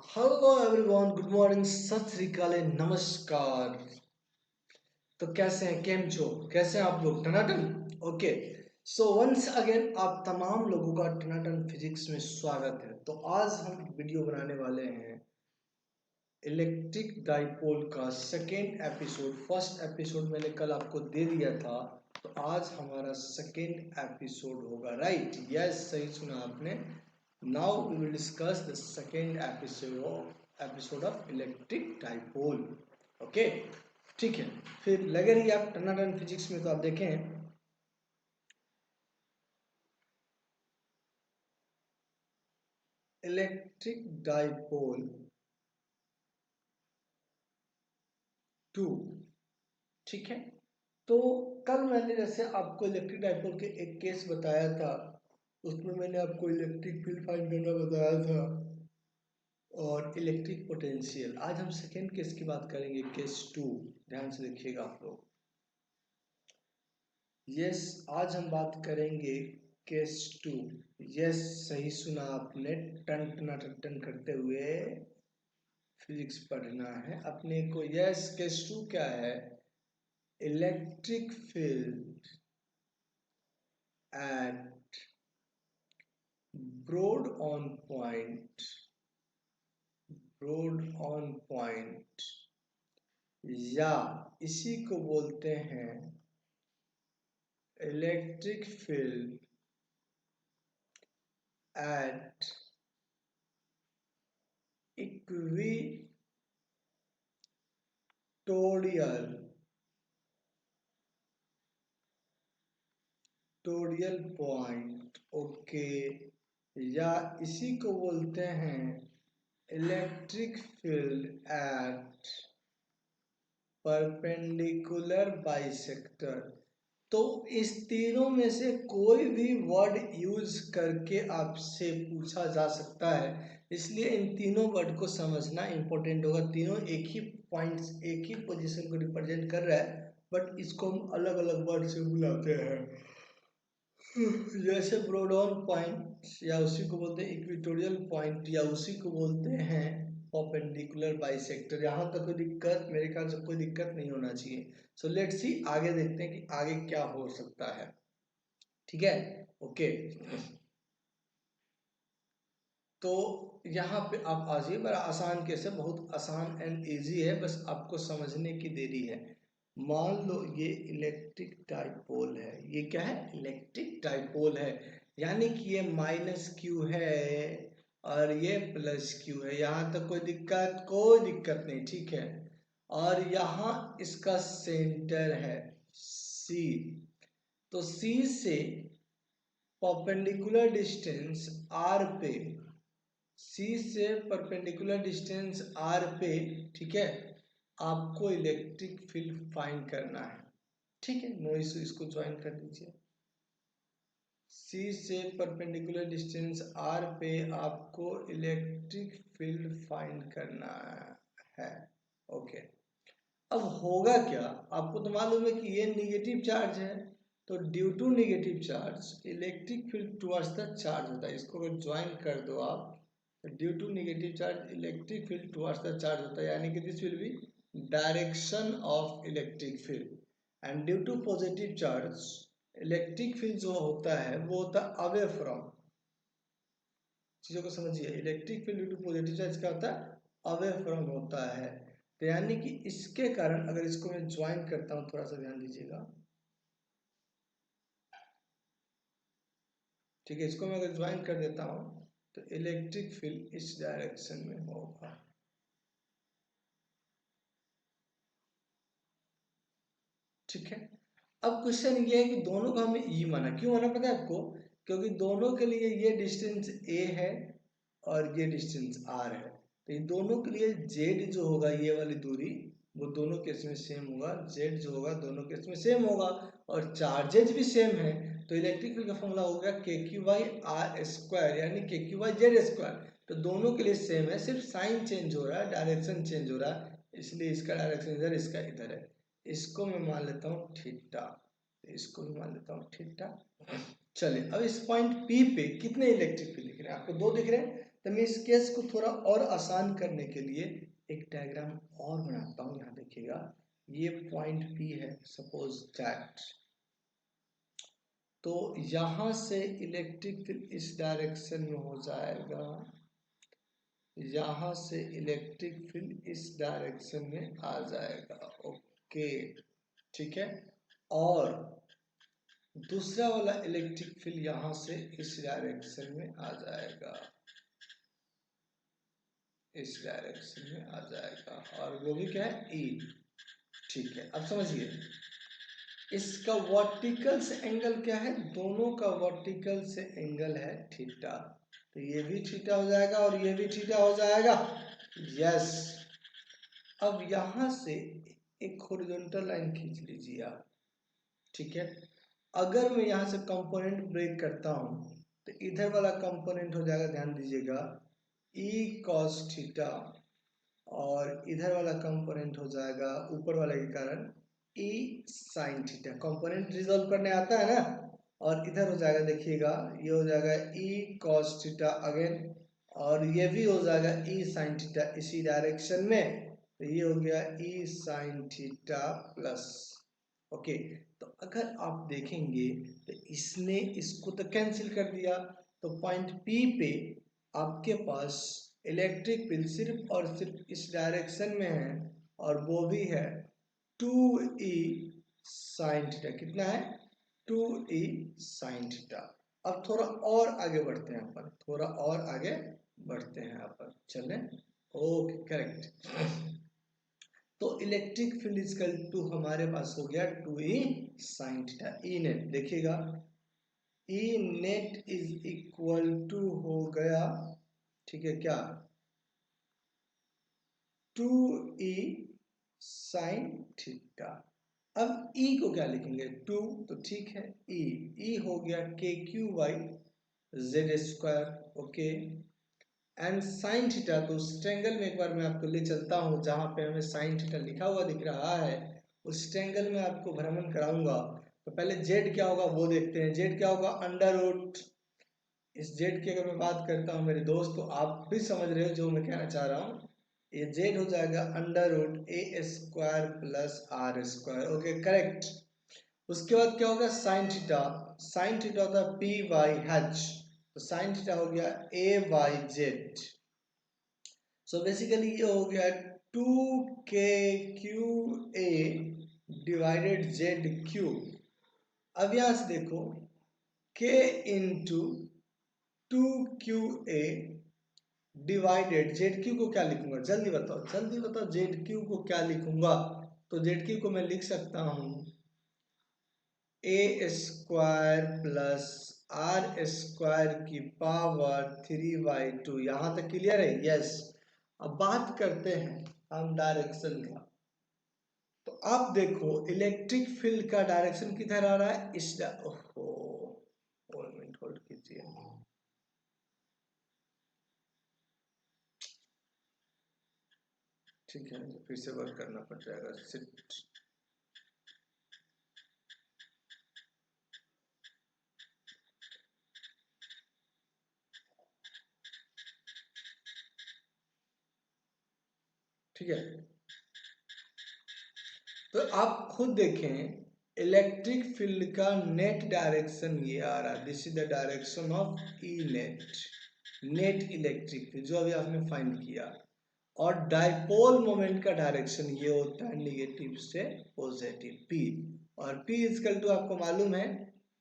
Hello everyone, good morning, सत श्री अकाल, नमस्कार। तो कैसे हैं, केम छो, कैसे हैं आप लोग? टनाटन। ओके। सो वंस अगेन आप तमाम लोगों का टनाटन फिजिक्स में स्वागत है। तो आज हम वीडियो बनाने वाले हैं इलेक्ट्रिक डाइपोल का सेकेंड एपिसोड। फर्स्ट एपिसोड मैंने कल आपको दे दिया था, तो आज हमारा सेकेंड एपिसोड होगा। राइट, यस, सही सुना आपने। Now we will discuss the second episode of electric dipole. Okay, ठीक है। फिर लगे रहिए आप टनाटन फिजिक्स में। तो आप देखें, इलेक्ट्रिक डाइपोल 2, ठीक है। तो कल मैंने जैसे आपको इलेक्ट्रिक डाइपोल के एक केस बताया था, उसमें मैंने आपको इलेक्ट्रिक फील्ड फाइंड करना बताया था और इलेक्ट्रिक पोटेंशियल। आज हम सेकेंड केस की बात करेंगे, केस 2। ध्यान से देखिएगा आप लोग। यस, आज हम बात करेंगे केस 2। यस, सही सुना आपने। टन टना टन करते हुए फिजिक्स पढ़ना है अपने को। यस, केस 2 क्या है? Electric field at broad on point, broad on point, या इसी को बोलते हैं electric field at equatorial point. Okay, या इसी को बोलते हैं electric field at perpendicular bisector. तो इस तीनों में से कोई भी वर्ड यूज करके आपसे पूछा जा सकता है, इसलिए इन तीनों वर्ड को समझना इंपॉर्टेंट होगा। तीनों एक ही पॉइंट्स, एक ही पोजीशन को रिप्रेजेंट कर रहा है, बट इसको हम अलग अलग वर्ड से बुलाते हैं। जैसे ब्रोडॉन पॉइंट, या उसी को बोलते हैं इक्विटोरियल पॉइंट, या उसी को बोलते हैं परपेंडिकुलर बाइसेक्टर। यहाँ तक कोई दिक्कत, मेरे ख्याल से कोई दिक्कत नहीं होना चाहिए। सो लेट्स सी, आगे देखते हैं कि आगे क्या हो सकता है। ठीक है, ओके। तो यहाँ पे आप आ जाइए। बड़ा आसान केस है, बहुत आसान एंड इजी है, बस आपको समझने की देरी है। मान लो ये इलेक्ट्रिक डाइपोल है। ये क्या है? इलेक्ट्रिक डाइपोल है, यानी कि ये माइनस क्यू है और ये प्लस क्यू है। यहाँ तक कोई दिक्कत? कोई दिक्कत नहीं, ठीक है। और यहाँ इसका सेंटर है सी। तो सी से परपेंडिकुलर डिस्टेंस आर पे, सी से परपेंडिकुलर डिस्टेंस आर पे, ठीक है, आपको इलेक्ट्रिक फील्ड फाइंड करना है। ठीक है, नो इशू, इसको ज्वाइन कर दीजिए। सी से परपेंडिकुलर डिस्टेंस आर पे आपको इलेक्ट्रिक फील्ड फाइंड करना है। ओके, अब होगा क्या? आपको तो मालूम है कि ये निगेटिव चार्ज है, तो due to negative charge electric field towards the charge होता है। इसको अगर ज्वाइन कर दो आप, due to negative charge electric field towards the charge होता है, यानी कि this will be direction of electric field. And due to positive charge electric field जो होता है वो होता है अवे फ्रॉम। चीजों को समझिए, electric field due to positive charge क्या होता है? अवे फ्रॉम होता है। तो यानी कि इसके कारण, अगर इसको मैं ज्वाइन करता हूं, थोड़ा सा ध्यान दीजिएगा, ठीक है, इसको मैं अगर ज्वाइन कर देता हूं तो इलेक्ट्रिक फील्ड इस डायरेक्शन में होगा। ठीक है, अब क्वेश्चन ये है कि दोनों का हमें ई माना। क्यों माना पता है आपको? क्योंकि दोनों के लिए ये डिस्टेंस ए है और ये डिस्टेंस आर है। तो इन दोनों के लिए जेड जो होगा, ये वाली दूरी, वो दोनों केस में सेम होगा। जेड जो होगा दोनों केस में सेम होगा, और चार्जेज भी सेम है। तो इलेक्ट्रिक फील्ड का फॉर्मूला हो गया के क्यू बाई आर स्क्वायर, यानी के क्यू बाई जेड स्क्वायर। तो दोनों के लिए सेम है, सिर्फ साइन चेंज हो रहा है, डायरेक्शन चेंज हो रहा है, इसलिए इसका डायरेक्शन इधर, इसका इधर है। इसको मैं मान लेता हूँ थीटा, इसको भी मान लेता हूँ थीटा। चलिए, अब इस पॉइंट पी पे कितने इलेक्ट्रिक फील्ड दिख रहे हैं आपको? दो दिख रहे हैं। तो मैं इस केस को थोड़ा और आसान करने के लिए एक डायग्राम और बनाता हूँ। यहाँ देखिएगा, ये पॉइंट P है सपोज दैट, तो यहाँ से इलेक्ट्रिक फील्ड इस डायरेक्शन में हो जाएगा, यहाँ से इलेक्ट्रिक फील्ड इस डायरेक्शन में आ जाएगा। ओके ठीक है, और दूसरा वाला इलेक्ट्रिक फील्ड यहाँ से इस डायरेक्शन में आ जाएगा, इस डायरेक्शन में आ जाएगा, और वो भी क्या है, E। ठीक है, अब समझिए इसका वर्टिकल से एंगल क्या है, दोनों का वर्टिकल से एंगल है थीटा, तो ये भी थीटा हो जाएगा और ये भी थीटा हो जाएगा। यस, अब यहां से एक हॉरिजॉन्टल लाइन खींच लीजिए आप। ठीक है, अगर मैं यहां से कंपोनेंट ब्रेक करता हूं तो इधर वाला कंपोनेंट हो जाएगा, ध्यान दीजिएगा, E cos थीटा, और इधर वाला कंपोनेंट हो जाएगा ऊपर वाले के कारण E sin theta. Component resolve करने आता है ना, और इधर हो जाएगा, देखिएगा ये हो जाएगा E cos थीटा अगेन, और ये भी हो जाएगा E sin थीटा इसी डायरेक्शन में, तो ये हो गया E sin theta plus. Okay, तो अगर आप देखेंगे तो इसने इसको तो कैंसिल कर दिया, तो पॉइंट P पे आपके पास इलेक्ट्रिक फील्ड सिर्फ और सिर्फ इस डायरेक्शन में है, और वो भी है 2E sin थीटा। कितना है, 2E sin थीटा। अब थोड़ा और आगे बढ़ते हैं अपन, थोड़ा और आगे बढ़ते हैं अपन, चलें। ओके करेक्ट, तो इलेक्ट्रिक फील्ड इक्वल टू हमारे पास हो गया 2E sin theta. E net देखिएगा, E net is equal to हो गया, ठीक है क्या, 2E sin थीटा। अब E को क्या लिखेंगे, 2, तो ठीक है, E हो गया KQ/Z²। Okay, and sine theta, तो उस ट्रायंगल में एक बार मैं आपको ले चलता हूं जहां पे हमें साइन थीटा लिखा हुआ दिख रहा है, उस ट्रायंगल में आपको भ्रमण कराऊंगा। तो पहले Z क्या होगा वो देखते हैं। Z क्या होगा, अंडर रूट, इस Z की अगर मैं बात करता हूँ मेरे दोस्त, तो आप भी समझ रहे हो जो मैं कहना चाह रहा हूँ, ये Z हो जाएगा under root A² plus R²। Okay correct, उसके बाद क्या होगा, साइन थीटा, साइन थीटा होता है P/H, तो साइन थीटा हो गया A/Z। सो बेसिकली ये हो गया 2KQA डिवाइडेड ZQ। अब यहां से देखो, K into 2QA divided ZQ को क्या लिखूंगा, जल्दी बताओ जल्दी बताओ, ZQ को क्या लिखूंगा, तो ZQ को मैं लिख सकता हूं A² प्लस R² की पावर 3/2। यहां तक क्लियर है, यस। अब बात करते हैं हम डायरेक्शन का, तो आप देखो इलेक्ट्रिक फील्ड का डायरेक्शन किधर आ रहा है, इस ओहो 1 मिनट होल्ड कीजिए, ठीक है फिर से वर्क करना पड़ जाएगा, सिट। ठीक है, तो आप खुद देखें इलेक्ट्रिक फील्ड का नेट डायरेक्शन ये आ रहा है, this is the direction of E net, net electric field जो अभी आपने फाइंड किया। और डाइपोल मोमेंट का डायरेक्शन ये होता है निगेटिव से पॉजिटिव, P, और P इक्वल टू आपको मालूम है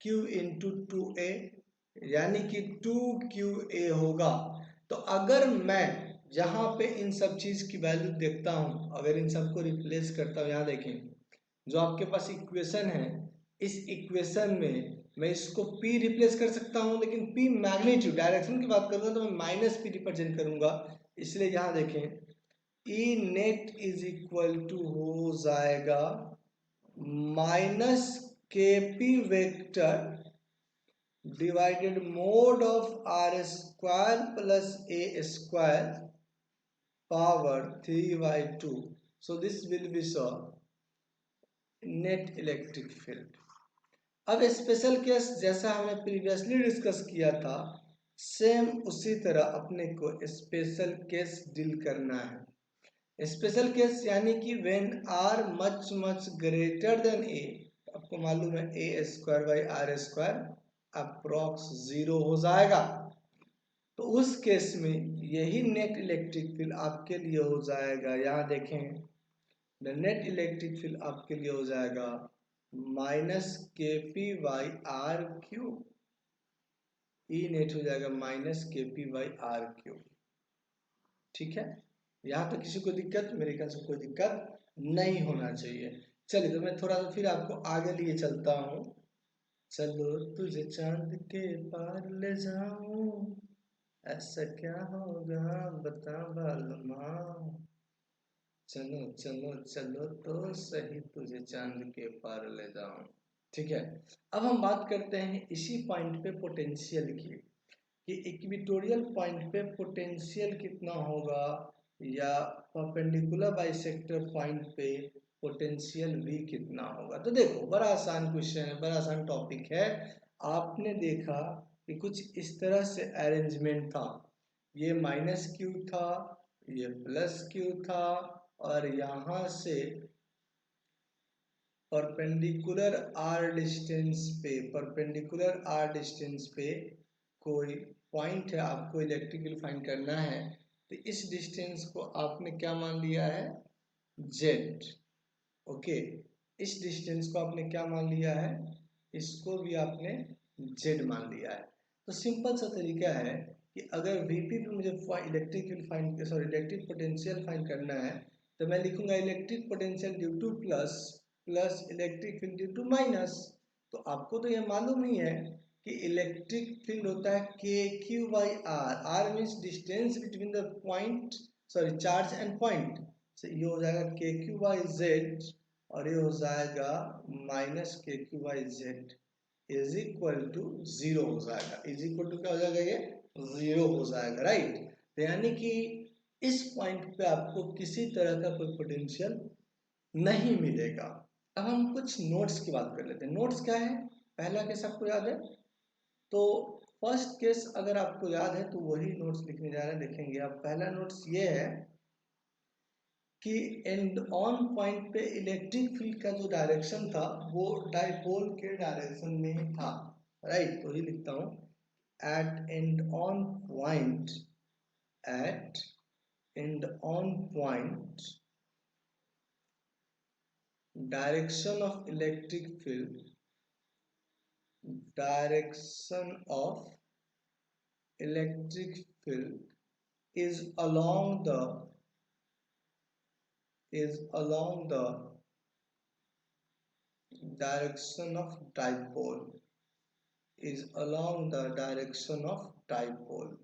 Q इंटू 2A, यानी कि 2QA होगा। तो अगर मैं जहां पे इन सब चीज की वैल्यू देखता हूं, अगर इन सबको रिप्लेस करता हूं, यहाँ देखें जो आपके पास इक्वेशन है, इस इक्वेशन में मैं इसको P रिप्लेस कर सकता हूं, लेकिन P मैग्नीट्यूड, डायरेक्शन की बात करूंगा तो मैं माइनस P रिप्रेजेंट करूंगा, इसलिए यहां देखें E net is equal to हो जाएगा minus KP vector divided mod of R² plus A² power 3/2। So this will be so net electric field. अब स्पेशल केस जैसा हमने प्रीवियसली डिस्कस किया था, सेम उसी तरह अपने को स्पेशल केस डील करना है। स्पेशल केस यानी कि when R much much greater than A, आपको मालूम है A square by R square approx 0 हो जाएगा। तो उस केस में यही नेट इलेक्ट्रिक फील्ड आपके लिए हो जाएगा, यहाँ देखें द नेट इलेक्ट्रिक फील्ड आपके लिए हो जाएगा minus K P by R cube, E net हो जाएगा minus K P by R cube. ठीक है, यहाँ तो किसी को दिक्कत, मेरे ख्याल से कोई दिक्कत नहीं होना चाहिए। चलिए तो मैं थोड़ा सा फिर आपको आगे लिए चलता हूँ। चलो तुझे चांद के पार ले जाऊं, ऐसा क्या होगा बता बालमा, चलो चलो चलो तो सही तुझे चांद के पार ले जाऊं। ठीक है, अब हम बात करते हैं इसी पॉइंट पे पोटेंशियल की, कि इक्वेटोरियल पॉइंट पे पोटेंशियल कितना होगा, या परपेंडिकुलर बाइसेक्टर पॉइंट पे पोटेंशियल भी कितना होगा। तो देखो बड़ा आसान क्वेश्चन है, बड़ा आसान टॉपिक है। आपने देखा कि कुछ इस तरह से अरेंजमेंट था, ये माइनस क्यू था, ये प्लस क्यू था, और यहाँ से परपेंडिकुलर आर डिस्टेंस पे, परपेंडिकुलर आर डिस्टेंस पे कोई पॉइंट है, आपको इलेक्ट्रिकल फाइंड करना है। तो इस डिस्टेंस को आपने क्या मान लिया है, जेड। ओके, इस डिस्टेंस को आपने क्या मान लिया है, इसको भी आपने जेड मान लिया है। तो सिंपल सा तरीका है कि अगर वीपी पे मुझे इलेक्ट्रिक पोटेंशियल फाइंड करना है, तो मैं लिखूंगा electric potential due to plus plus electric field due to minus. तो आपको तो ये मालूम ही है कि इलेक्ट्रिक फील्ड होता है K Q by R, R means distance between the point, sorry charge and point. तो ये हो जाएगा के क्यू बाई जेड, और ये हो जाएगा minus K Q by Z is equal to 0 हो जाएगा। इज इक्वल टू क्या हो जाएगा, ये 0 हो जाएगा, राइट। तो यानी कि इस पॉइंट पे आपको किसी तरह का कोई पोटेंशियल नहीं मिलेगा। अब हम कुछ नोट्स की बात कर लेते हैं। नोट्स क्या है, पहला केस आपको याद है, तो फर्स्ट केस अगर आपको याद है तो वही नोट्स लिखने जा रहे हैं, देखेंगे आप। पहला नोट्स ये है कि एंड ऑन पॉइंट पे इलेक्ट्रिक फील्ड का जो डायरेक्शन था वो डाइपोल के डायरेक्शन में ही था, राइट। तो ही लिखता हूं, at end on point, at end on point direction of electric field, direction of electric field is along the direction of dipole, is along the direction of dipole।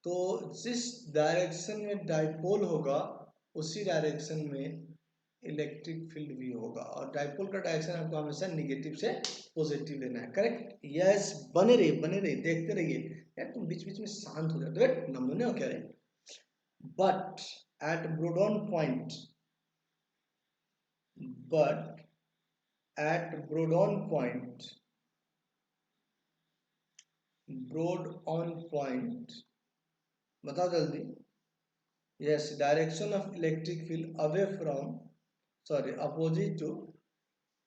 तो जिस direction में dipole होगा उसी direction में electric field भी होगा, और dipole का डायरेक्शन आपको हमेशा निगेटिव से पॉजिटिव लेना है, करेक्ट। यस, बने रहिए देखते रहिए यार, तुम बीच बीच में शांत हो जाते हो, नमूने हो क्या रहे। But at broad on point, but at broad on point, broad on point, बताओ जल्दी। Yes, direction of electric field away from, sorry, opposite to,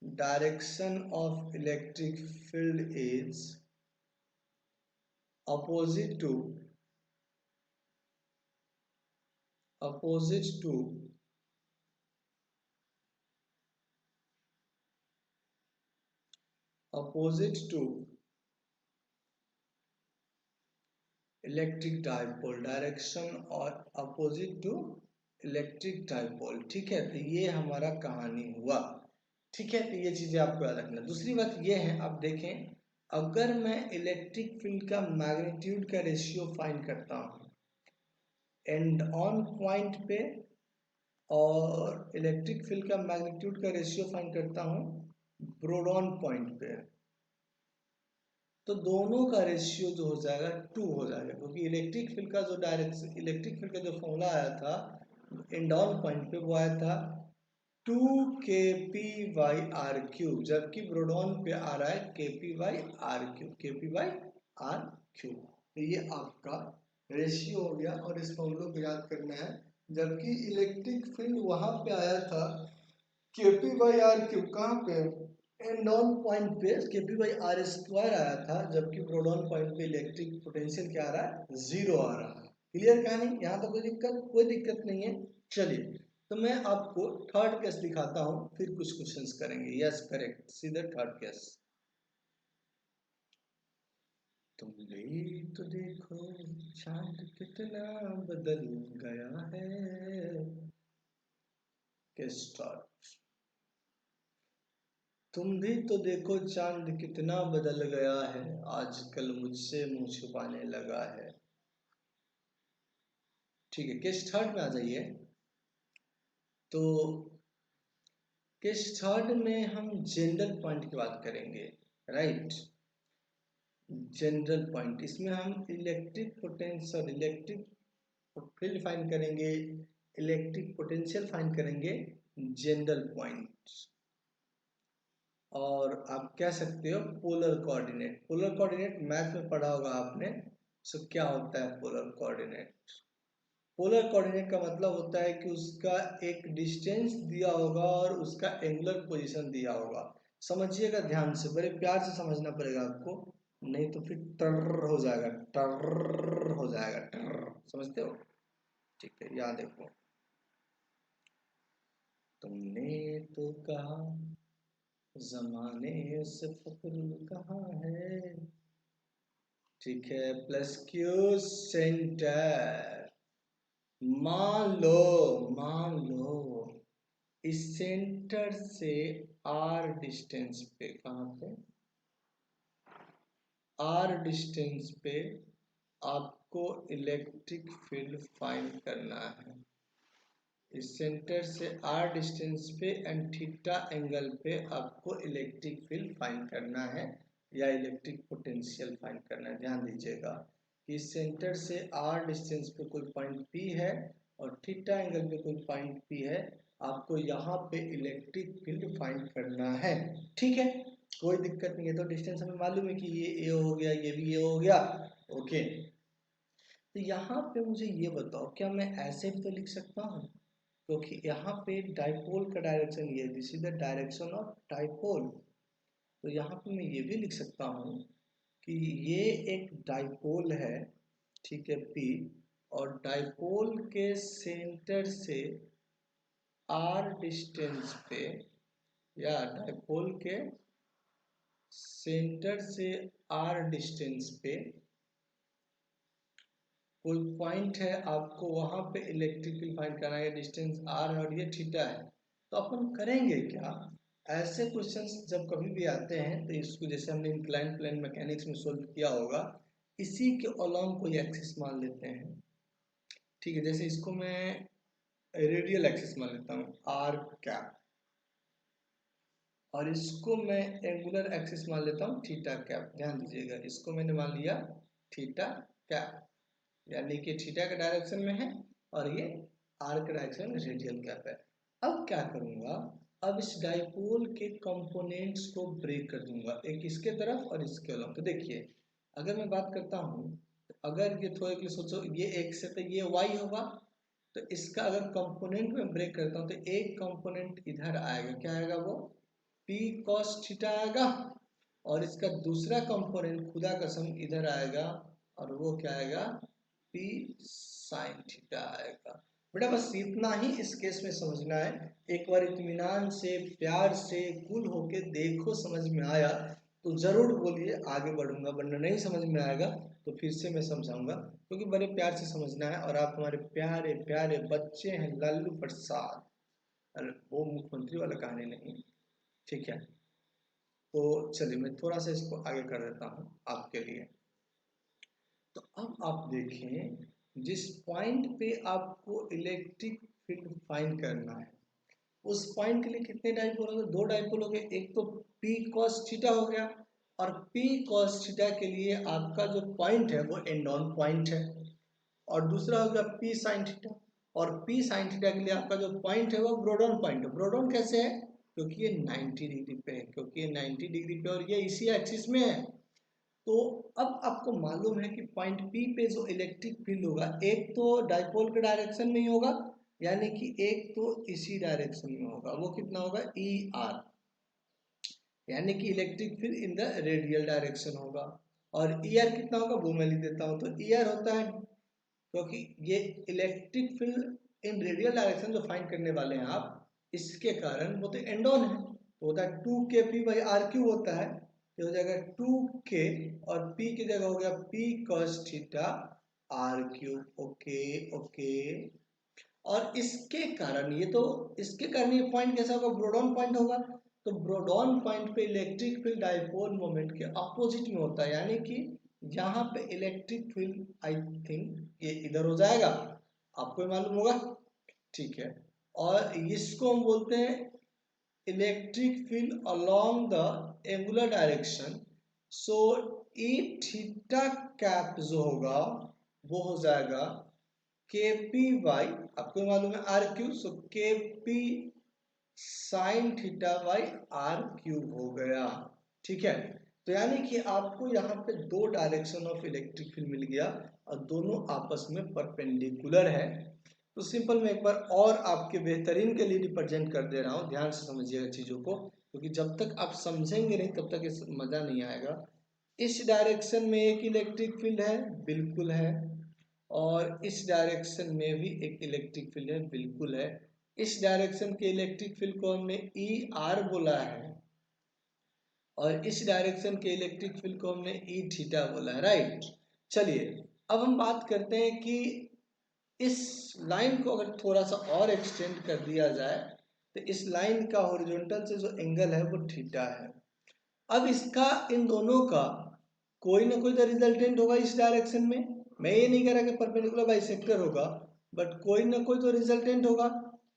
direction of electric field is opposite to, opposite to opposite to electric dipole, direction और opposite to electric dipole. ठीक है, तो ये हमारा कहानी हुआ। ठीक है, तो ये चीजें आपको याद रखना। दूसरी बात ये है, आप देखें, अगर मैं इलेक्ट्रिक फील्ड का मैग्नीट्यूड का रेशियो फाइंड करता हूँ एंड ऑन पॉइंट पे, और इलेक्ट्रिक फील्ड का मैग्नीट्यूड का रेशियो फाइंड करता हूँ ब्रोडॉन पॉइंट पे, तो दोनों का रेशियो जो हो जाएगा 2 हो जाएगा, क्योंकि इलेक्ट्रिक फील्ड का जो डायरेक्शन, इलेक्ट्रिक फील्ड का जो फॉर्मूला आया था एंड ऑन पॉइंट पे, वो आया था 2 kp/r³, जबकि ब्रोडॉन पे आ रहा है kp/r³, kp/r³। तो ये आपका रेशियो हो गया और इसको हम लोग को याद करना है। जबकि इलेक्ट्रिक फील्ड वहां पे आया था KP/RQ, कहाँ पे, एंडोन पॉइंट पे KP/R² आया था, जबकि ब्रोडॉन पॉइंट पे इलेक्ट्रिक पोटेंशियल क्या आ रहा है, 0 आ रहा है। क्लियर कहानी, यहाँ तो कोई दिक्कत नहीं है। चलिए, तो मैं आपको थर्ड केस दिखाता हूँ, फिर कुछ क्वेश्चंस करेंगे। यस करेक्ट, सीधा थर्ड केस। तुम भी तो देखो चांद कितना बदल गया है। Case start. तुम भी तो देखो चांद कितना बदल गया है, आजकल मुझसे मुंह छुपाने लगा है। ठीक है, केस थर्ड में आ जाइए। तो केस थर्ड में हम जनरल पॉइंट की बात करेंगे, राइट। जनरल पॉइंट, इसमें हम electric potential, electric field find करेंगे, इलेक्ट्रिक पोटेंशियल फाइंड करेंगे, जनरल पॉइंट। और आप कह सकते हो polar coordinate. Polar coordinate math में पढ़ा होगा आपने। सो क्या होता है पोलर कोऑर्डिनेट? पोलर कोऑर्डिनेट का मतलब होता है कि उसका एक डिस्टेंस दिया होगा और उसका एंगुलर पोजीशन दिया होगा। समझिएगा ध्यान से, बड़े प्यार से समझना पड़ेगा आपको, नहीं तो फिर टर हो जाएगा, टर हो जाएगा, टर। समझते हो? ठीक है, यहाँ देखो। तुमने तो कहा जमाने से फक्र कहाँ है, ठीक है, प्लस क्यू सेंटर। मान लो इस सेंटर से आर डिस्टेंस पे, कहाँ पे, आर डिस्टेंस पे आपको इलेक्ट्रिक फील्ड फाइंड करना है। इस सेंटर से आर डिस्टेंस पे एंड थीटा एंगल पे आपको इलेक्ट्रिक फील्ड फाइंड करना है या इलेक्ट्रिक पोटेंशियल फाइंड करना है। ध्यान दीजिएगा कि इस सेंटर से आर डिस्टेंस पे कोई पॉइंट पी है और थीटा एंगल पे कोई पॉइंट पी है, आपको यहाँ पे इलेक्ट्रिक फील्ड फाइंड करना है। ठीक है, कोई दिक्कत नहीं है। तो डिस्टेंस हमें मालूम है कि ये ए हो गया, ये भी ए हो गया। ओके, तो यहाँ पे मुझे ये बताओ, क्या मैं ऐसे भी तो लिख सकता हूँ? क्योंकि यहाँ पे डाइपोल का डायरेक्शन ये, this is the direction of dipole. तो यहाँ पे मैं ये भी लिख सकता हूँ कि ये एक डाइपोल है, ठीक है, P, और डाइपोल के सेंटर से R डिस्टेंस पे, या डाइपोल के सेंटर से R डिस्टेंस पे कोई पॉइंट है, आपको वहां पे इलेक्ट्रिक फील्ड फाइंड करना है। डिस्टेंस r है और ये थीटा है। तो अपन करेंगे क्या, ऐसे क्वेश्चंस जब कभी भी आते हैं तो इसको, जैसे हमने इंक्लाइन प्लेन मैकेनिक्स में सोल्व किया होगा, इसी के अलोंग कोई एक्सिस मान लेते हैं। ठीक है, जैसे इसको मैं रेडियल एक्सिस मान लेता हूँ आर कैप, और इसको मैं एंगुलर एक्सिस मान लेता हूँ थीटा कैप। ध्यान दीजिएगा, इसको मैंने मान लिया थीटा कैप, यानी कि थीटा के डायरेक्शन में है और ये आर के डायरेक्शन में रेडियल कैप है। अब क्या करूंगा, अब इस डाइपोल के कंपोनेंट्स को ब्रेक कर दूंगा, एक इसके तरफ और इसके अलग। तो देखिए, अगर मैं बात करता हूँ, तो अगर ये थोड़े के लिए सोचो, ये एक्स है तो ये वाई होगा। तो इसका अगर कंपोनेंट में ब्रेक करता हूँ तो एक कंपोनेंट इधर आएगा, क्या आएगा वो, पी कॉस थीटा आएगा, और इसका दूसरा कंपोनेंट खुदा कसम इधर आएगा और वो क्या आएगा, पी साइन थीटा आएगा। बेटा बस इतना ही इस केस में समझना है। एक बार इत्मीनान से, प्यार से, कूल होके देखो, समझ में आया तो जरूर बोलिए, आगे बढ़ूंगा, वरना नहीं समझ में आएगा तो फिर से मैं समझाऊंगा, क्योंकि बड़े प्यार से समझना है। और आप हमारे प्यारे प्यारे बच्चे हैं, लालू प्रसाद, वो मुख्यमंत्री वाला कहानी नहीं। ठीक है, तो चलिए मैं थोड़ा सा इसको आगे कर देता हूँ आपके लिए। तो अब आप देखें, जिस पॉइंट पे आपको इलेक्ट्रिक फील्ड फाइंड करना है, उस पॉइंट के लिए कितने डाइपोल हो गए, दो डाइपोल हो गए। एक तो P cos थीटा हो गया, और P cos थीटा के लिए आपका जो पॉइंट है वो एंडोन पॉइंट है, और दूसरा हो गया P sin थीटा, और P sin थीटा के लिए आपका जो पॉइंट है वो ब्रोडॉन पॉइंट है। ब्रोडॉन कैसे है, क्योंकि ये 90 डिग्री पे है, क्योंकि ये 90 डिग्री पे और ये इसी एक्सिस में है। तो अब आपको मालूम है कि पॉइंट पी पे जो इलेक्ट्रिक फील्ड होगा एक तो डाइपोल के डायरेक्शन में ही होगा, यानी कि एक तो इसी डायरेक्शन में होगा, वो कितना होगा ई आर, यानी कि electric field in the radial direction होगा। और ई आर कितना होगा वो मैं लिख देता हूँ, तो ई आर होता है, क्योंकि ये इलेक्ट्रिक फील्ड इन रेडियल डायरेक्शन जो फाइंड करने वाले हैं आप, इसके कारण वो तो एंड ऑन है, तो होता है 2kp/r³ होता है, तो हो जाएगा 2k और p की जगह हो गया p cos theta r³। Okay okay. और इसके कारण ये तो, इसके कारण ये पॉइंट कैसा होगा, ब्रोडॉन पॉइंट होगा, तो ब्रोडॉन पॉइंट पे इलेक्ट्रिक फील्ड डाइपोल मोमेंट के अपोजिट में होता है, यानी कि यहाँ पे इलेक्ट्रिक फील्ड आई थिंक ये इधर हो जाएगा, आपको मालूम होगा, ठीक है। और इसको हम बोलते हैं electric field along the angular direction. So E theta cap जो होगा वो हो जाएगा kp/, आपको मालूम है r³, so kp sine theta by r³ हो गया, ठीक है। तो यानी कि आपको यहाँ पे दो डायरेक्शन ऑफ इलेक्ट्रिक फील्ड मिल गया और दोनों आपस में परपेंडिकुलर है। तो सिंपल मैं एक बार और आपके बेहतरीन के लिए रिप्रेजेंट कर दे रहा हूँ, ध्यान से समझिएगा चीज़ों को, क्योंकि जब तक आप समझेंगे नहीं तब तक इस मज़ा नहीं आएगा। इस डायरेक्शन में एक इलेक्ट्रिक फील्ड है, बिल्कुल है, और इस डायरेक्शन में भी एक इलेक्ट्रिक फील्ड है, बिल्कुल है। इस डायरेक्शन के इलेक्ट्रिक फील्ड को हमने ई आर बोला है और इस डायरेक्शन के इलेक्ट्रिक फील्ड को हमने ई थीटा बोला है, राइट। चलिए अब हम बात करते हैं कि इस लाइन को अगर थोड़ा सा और एक्सटेंड कर दिया जाए तो इस लाइन का हॉरिजॉन्टल से जो एंगल है वो थीटा है। अब इसका इन दोनों का कोई ना कोई तो रिजल्टेंट होगा इस डायरेक्शन में, मैं ये नहीं कह रहा कि परपेंडिकुलर बाइसेक्टर होगा, बट कोई ना कोई तो रिजल्टेंट होगा।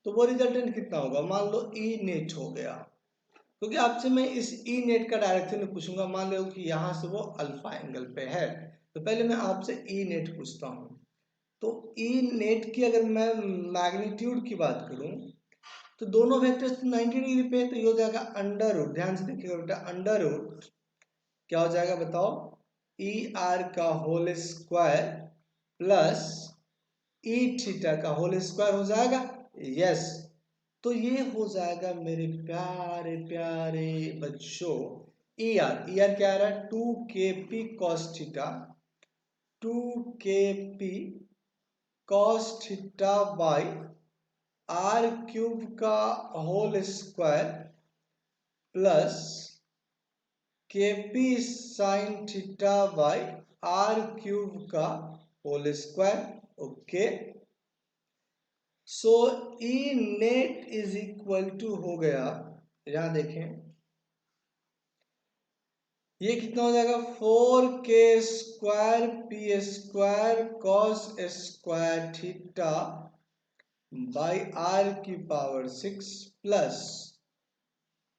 तो वो रिजल्टेंट कितना होगा, मान लो ई नेट हो गया, क्योंकि आपसे मैं इस ई नेट का डायरेक्शन पूछूंगा, मान लो कि यहाँ से वो अल्फा एंगल पे है, तो पहले मैं आपसे ई नेट पूछता हूँ। तो ई नेट की अगर मैं मैग्नीट्यूड की बात करूँ तो दोनों वेक्टर्स 90 डिग्री पे है, तो ये हो जाएगा अंडर रूट, ध्यान से देखिएगा बेटा, अंडर रूट क्या हो जाएगा बताओ, ई आर का whole square plus E theta का होल स्क्वायर हो जाएगा, यस। तो ये हो जाएगा मेरे प्यारे प्यारे बच्चों, ई आर क्या आ रहा है, 2kp cos theta, 2kp cos theta by r³ का whole square plus kp sine theta by r³ का whole square, okay. So E net is equal to हो गया, यहां देखें ये कितना हो जाएगा, 4k square P square cos square theta by r³ plus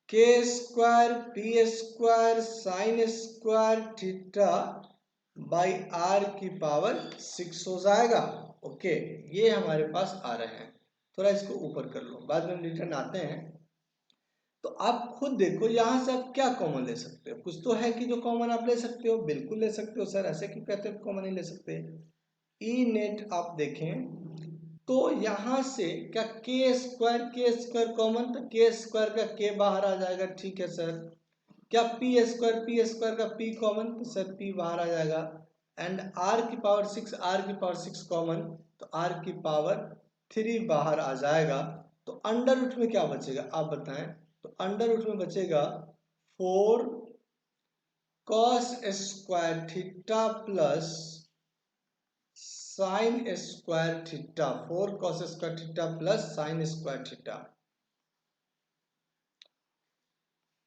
k square P square sine square theta by r³ हो जाएगा, ओके। ये हमारे पास आ रहे हैं, थोड़ा इसको ऊपर कर लो, बाद में हम रिटर्न आते हैं। तो आप खुद देखो यहाँ से आप क्या कॉमन ले सकते हो, कुछ तो है कि जो कॉमन आप ले सकते हो, बिल्कुल ले सकते हो सर, ऐसे क्यों कहते हो कॉमन नहीं ले सकते। ई नेट आप देखें तो यहाँ से क्या के स्क्वायर कॉमन, तो के स्क्वायर का के बाहर आ जाएगा, ठीक है सर। क्या पी स्क्वायर का पी कॉमन, तो सर पी बाहर आ जाएगा। एंड r⁴ कॉमन, तो r⁴ बाहर आ जाएगा। तो अंडर रूट में क्या बचेगा आप बताएं, तो अंडर रूट में बचेगा 4 cos square theta plus sine square theta, 4 cos square theta plus sine square theta.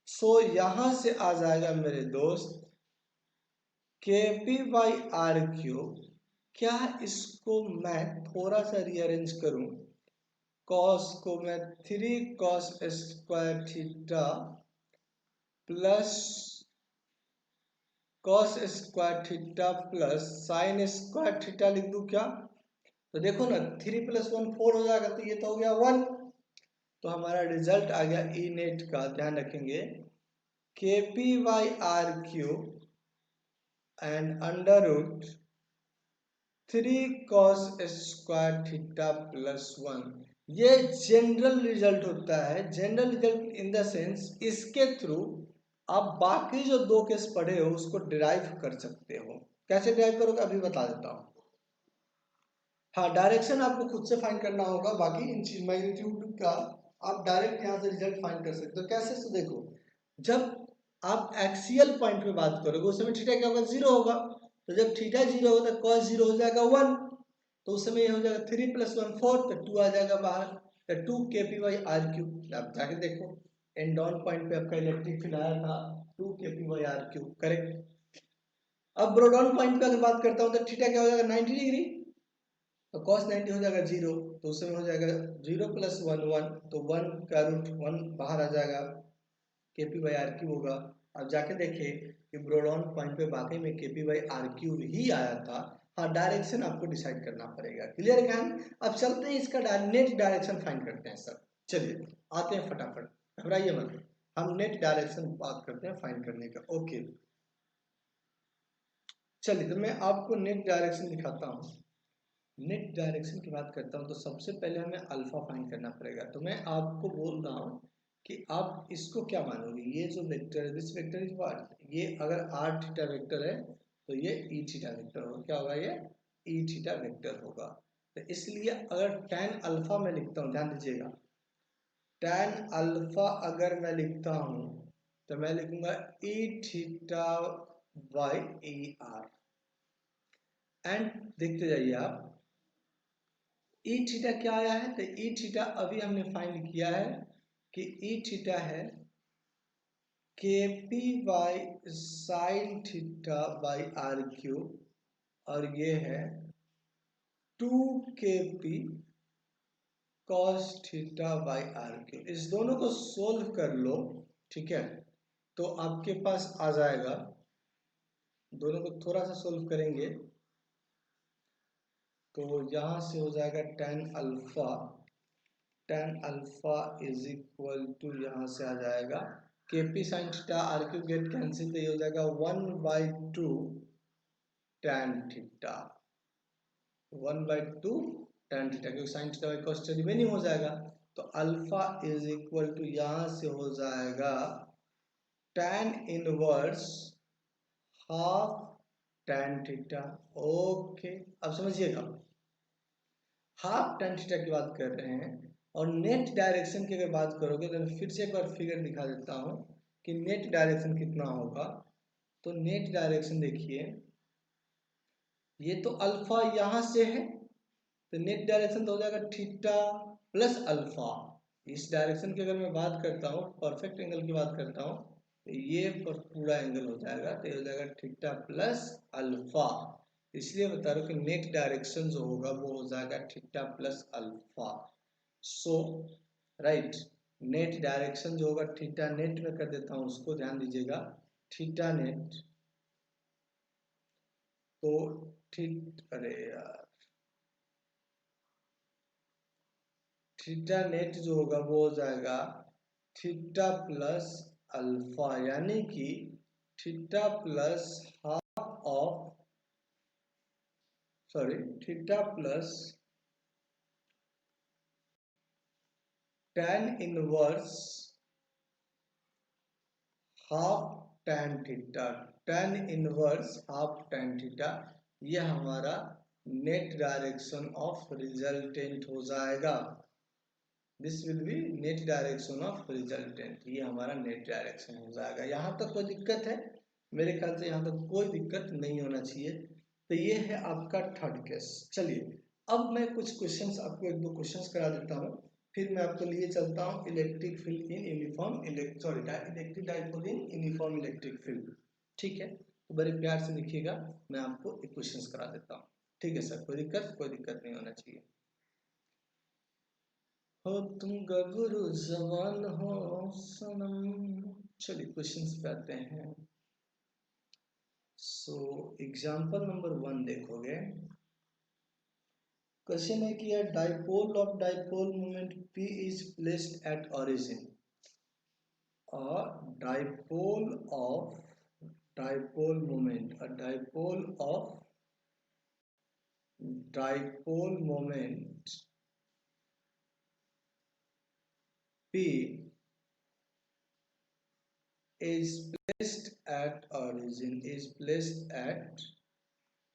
So यहां से आ जाएगा मेरे दोस्त kp/r³। क्या इसको मैं थोड़ा सा रीअरेंज करूं, cos को मैं 3 cos square theta plus cos square theta plus sine square theta लिख दूं क्या, तो देखो ना 3 + 1 4 हो जाएगा, तो ये तो हो गया 1। तो हमारा रिजल्ट आ गया ई नेट का, ध्यान रखेंगे kp/r³ and under root 3 cos square theta plus 1। ये जनरल रिजल्ट होता है। General result in the sense इसके थ्रू आप बाकी जो दो केस पढ़े हो उसको डिराइव कर सकते हो। कैसे डिराइव करोगे अभी बता देता हूँ। हाँ, डायरेक्शन आपको खुद से फाइंड करना होगा, बाकी इन मैग्नीट्यूड का आप डायरेक्ट यहाँ से रिजल्ट फाइंड कर सकते हो। कैसे? तो देखो, जब आप एक्सियल पॉइंट पे बात करोगे उस समय थीटा क्या होगा? 0 होगा। तो जब थीटा 0 होगा तो cos 0 हो जाएगा 1, तो उस समय ये हो जाएगा 3 + 1 4, तो 2 आ जाएगा बाहर, तो 2 kpr3। आप जाके देखो एंड ऑन पॉइंट पे आपका इलेक्ट्रिक फील्ड आया था 2 kpr3, करेक्ट। अब ब्रोडॉन पॉइंट पे अगर बात करता हूँ तो थीटा क्या हो जाएगा? 90 डिग्री, तो cos 90 हो जाएगा 0, तो उसमें हो जाएगा 0 + 1 1, तो 1 का रूट 1 बाहर आ जाएगा, kp/r³ होगा। अब जाके देखे कि ब्रोडॉन पॉइंट पे वाकई में kp/r³ ही आया था। हाँ, डायरेक्शन आपको डिसाइड करना पड़ेगा। क्लियर है? अब चलते हैं इसका नेट डायरेक्शन फाइंड करते हैं सर। चलिए आते हैं फटाफट, घबराइए मत, हम नेट डायरेक्शन बात करते हैं फाइंड करने का। ओके, चलिए तो मैं आपको नेट डायरेक्शन दिखाता हूँ। नेट डायरेक्शन की बात करता हूँ तो सबसे पहले हमें अल्फा फाइंड करना पड़ेगा। तो मैं आपको बोल रहा हूँ कि आप इसको क्या मानोगे, ये जो वेक्टर है, दिस वेक्टर इज व्हाट, ये अगर r थीटा वेक्टर है तो ये e थीटा वेक्टर होगा। क्या होगा? ये e थीटा वेक्टर होगा। तो इसलिए अगर tan अल्फा मैं लिखता हूँ, ध्यान दीजिएगा, tan अल्फा अगर मैं लिखता हूँ तो मैं लिखूंगा e theta by e r। And देखते जाइए आप, ई थीटा क्या आया है? तो ई थीटा अभी हमने फाइंड किया है कि ई थीटा है kp/sin θ/r³, और ये है 2kp cos θ/r³। इस दोनों को सोल्व कर लो, ठीक है, तो आपके पास आ जाएगा, दोनों को थोड़ा सा सोल्व करेंगे तो यहां से हो जाएगा tan alpha is equal to, यहाँ से आ जाएगा kp sin θ/r³ get cancel, तो ये हो जाएगा 1/2 tan थीटा, 1/2 tan थीटा, क्योंकि sin theta by cos theta remaining हो जाएगा। तो अल्फा इज इक्वल टू यहाँ से हो जाएगा tan inverse half tan theta. Okay, अब समझिएगा, हाफ tan थीटा की बात कर रहे हैं, और नेट डायरेक्शन की अगर बात करोगे तो फिर से एक बार फिगर दिखा देता हूं कि नेट डायरेक्शन कितना होगा। तो नेट डायरेक्शन देखिए, ये तो अल्फा यहां से है, तो नेट डायरेक्शन तो हो जाएगा थीटा प्लस अल्फा। इस डायरेक्शन की अगर मैं बात करता हूँ, परफेक्ट एंगल की बात करता हूँ, तो ये पर पूरा एंगल हो जाएगा, तो ये हो जाएगा थीटा प्लस अल्फा। इसलिए बता रहा हूँ कि नेट डायरेक्शन जो होगा वो हो जाएगा थीटा प्लस अल्फा। सो राइट, नेट डायरेक्शन जो होगा, थीटा नेट में कर देता हूँ उसको, ध्यान दीजिएगा, थीटा नेट, तो अरे यार, थीटा नेट जो होगा वो हो जाएगा थीटा प्लस अल्फा, यानी कि theta plus half of, sorry, theta plus tan inverse half tan theta, tan inverse half tan theta, यह हमारा नेट डायरेक्शन ऑफ रिजल्टेंट हो जाएगा। This will B net direction of resultant, ये हमारा net direction हो जाएगा। यहाँ तक कोई दिक्कत है? मेरे ख्याल से यहाँ तक कोई दिक्कत नहीं होना चाहिए। तो ये है आपका थर्ड केस। चलिए अब मैं कुछ क्वेश्चंस आपको, एक दो क्वेश्चंस करा देता हूँ, फिर मैं आपको लिए चलता हूँ electric field in uniform electric dipole in uniform electric field. ठीक है, तो बड़े प्यार से लिखिएगा, मैं आपको एक क्वेश्चंस करा देता हूँ। ठीक है सर, कोई दिक्कत नहीं होना चाहिए। हो तुम गबरू जवान हो सनम। चलिए क्वेश्चंस पे आते हैं। सो एग्जांपल नंबर 1 देखोगे, क्वेश्चन है कि dipole of dipole moment P is placed at origin, और dipole of dipole moment, a dipole moment P is placed at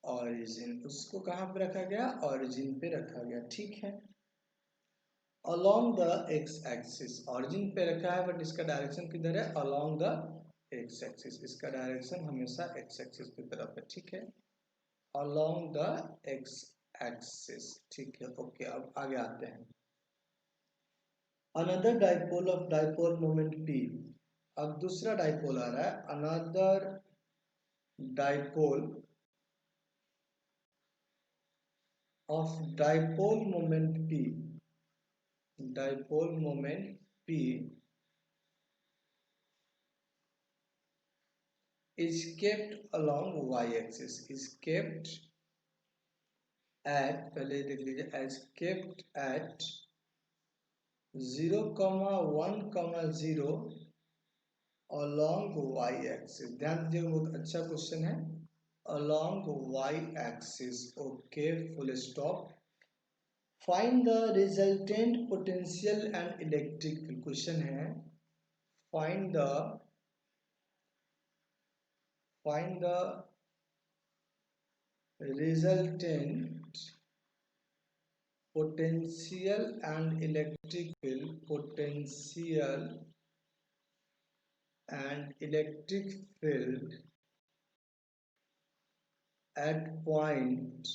origin, उसको कहाँ पे रखा गया, origin पे रखा गया, ठीक है। along the x axis, origin पे रखा है बट इसका डायरेक्शन किधर है, along the x axis, इसका डायरेक्शन हमेशा x axis की तरफ है, ठीक है, along the x axis, ठीक है, ओके। अब आगे आते हैं, another dipole of dipole moment P, अब दूसरा डाइपोल आ रहा है, another dipole of dipole moment P, dipole moment P is kept along y-axis, is kept at, पहले देख लीजिए, as kept at 0,1,0 along y-axis, ध्यान दीजिए, बहुत अच्छा क्वेश्चन है, along y-axis, okay, full stop. Find the resultant potential and electric field, question है find the resultant potential and electric field, potential and electric field at point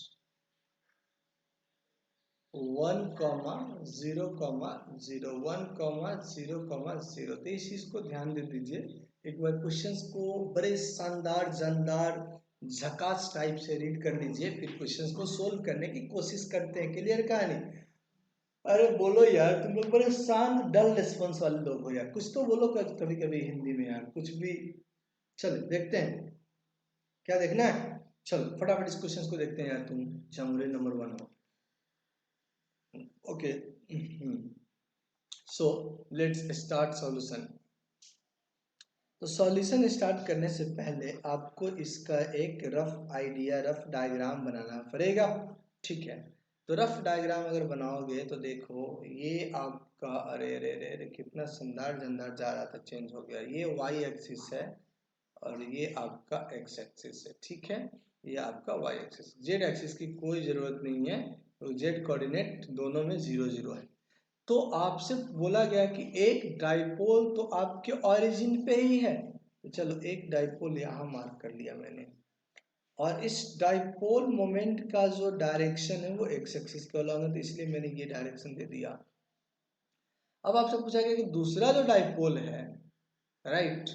1,0,0 1,0,0। तो इस चीज को ध्यान दे दीजिए, एक बार क्वेश्चंस को बड़े शानदार जानदार झकास टाइप से रीड कर लीजिए, फिर क्वेश्चंस को सोल्व करने की कोशिश करते हैं। क्लियर कहानी? अरे बोलो यार, तुम लोग बड़े शांत डल रिस्पॉन्स वाले लोग हो यार, कुछ तो बोलो कभी कभी हिंदी में यार, कुछ भी। चलो देखते हैं क्या देखना है, चलो फटाफट इस क्वेश्चन को देखते हैं यार, तुम जमरे नंबर 1 हो। Okay, so let's start solution. तो सॉल्यूशन स्टार्ट करने से पहले आपको इसका एक रफ आइडिया, रफ डायग्राम बनाना पड़ेगा, ठीक है। तो रफ डायग्राम अगर बनाओगे तो देखो ये आपका, अरे अरे अरे अरे कितना शानदार जानदार जा रहा था, चेंज हो गया, ये वाई एक्सिस है और ये आपका एक्स एक्सिस है, ठीक है, ये आपका वाई एक्सिस। जेड एक्सिस की कोई जरूरत नहीं है, तो जेड कोऑर्डिनेट दोनों में 0 0 है। तो आपसे बोला गया कि एक डाइपोल तो आपके ओरिजिन पे ही है, तो चलो एक डाइपोल यहाँ मार्क कर लिया मैंने, और इस डाइपोल मोमेंट का जो डायरेक्शन है वो एक्स एक्सिस के अलॉन्ग है, तो इसलिए मैंने ये डायरेक्शन दे दिया। अब आपसे पूछा गया कि दूसरा जो डाइपोल है, राइट,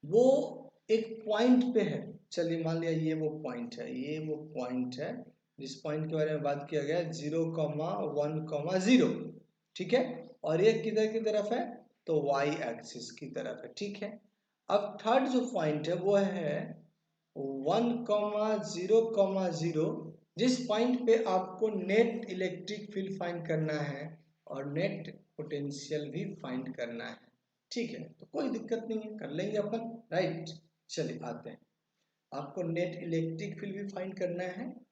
वो एक पॉइंट पे है, चलिए मान लिया ये वो पॉइंट है, ये वो पॉइंट है जिस पॉइंट के बारे में बात किया गया 0,1,0, ठीक है, और ये किधर की तरफ है, तो y एक्सिस की तरफ है, ठीक है। अब थर्ड जो पॉइंट है वो है 1,0,0, जिस पॉइंट पे आपको नेट इलेक्ट्रिक फील्ड फाइंड करना है और नेट पोटेंशियल भी फाइंड करना है, ठीक है। तो कोई दिक्कत नहीं है, कर लेंगे अपन, राइट। चलिए आते हैं, आपको नेट इलेक्ट्रिक फील्ड भी फाइंड करना है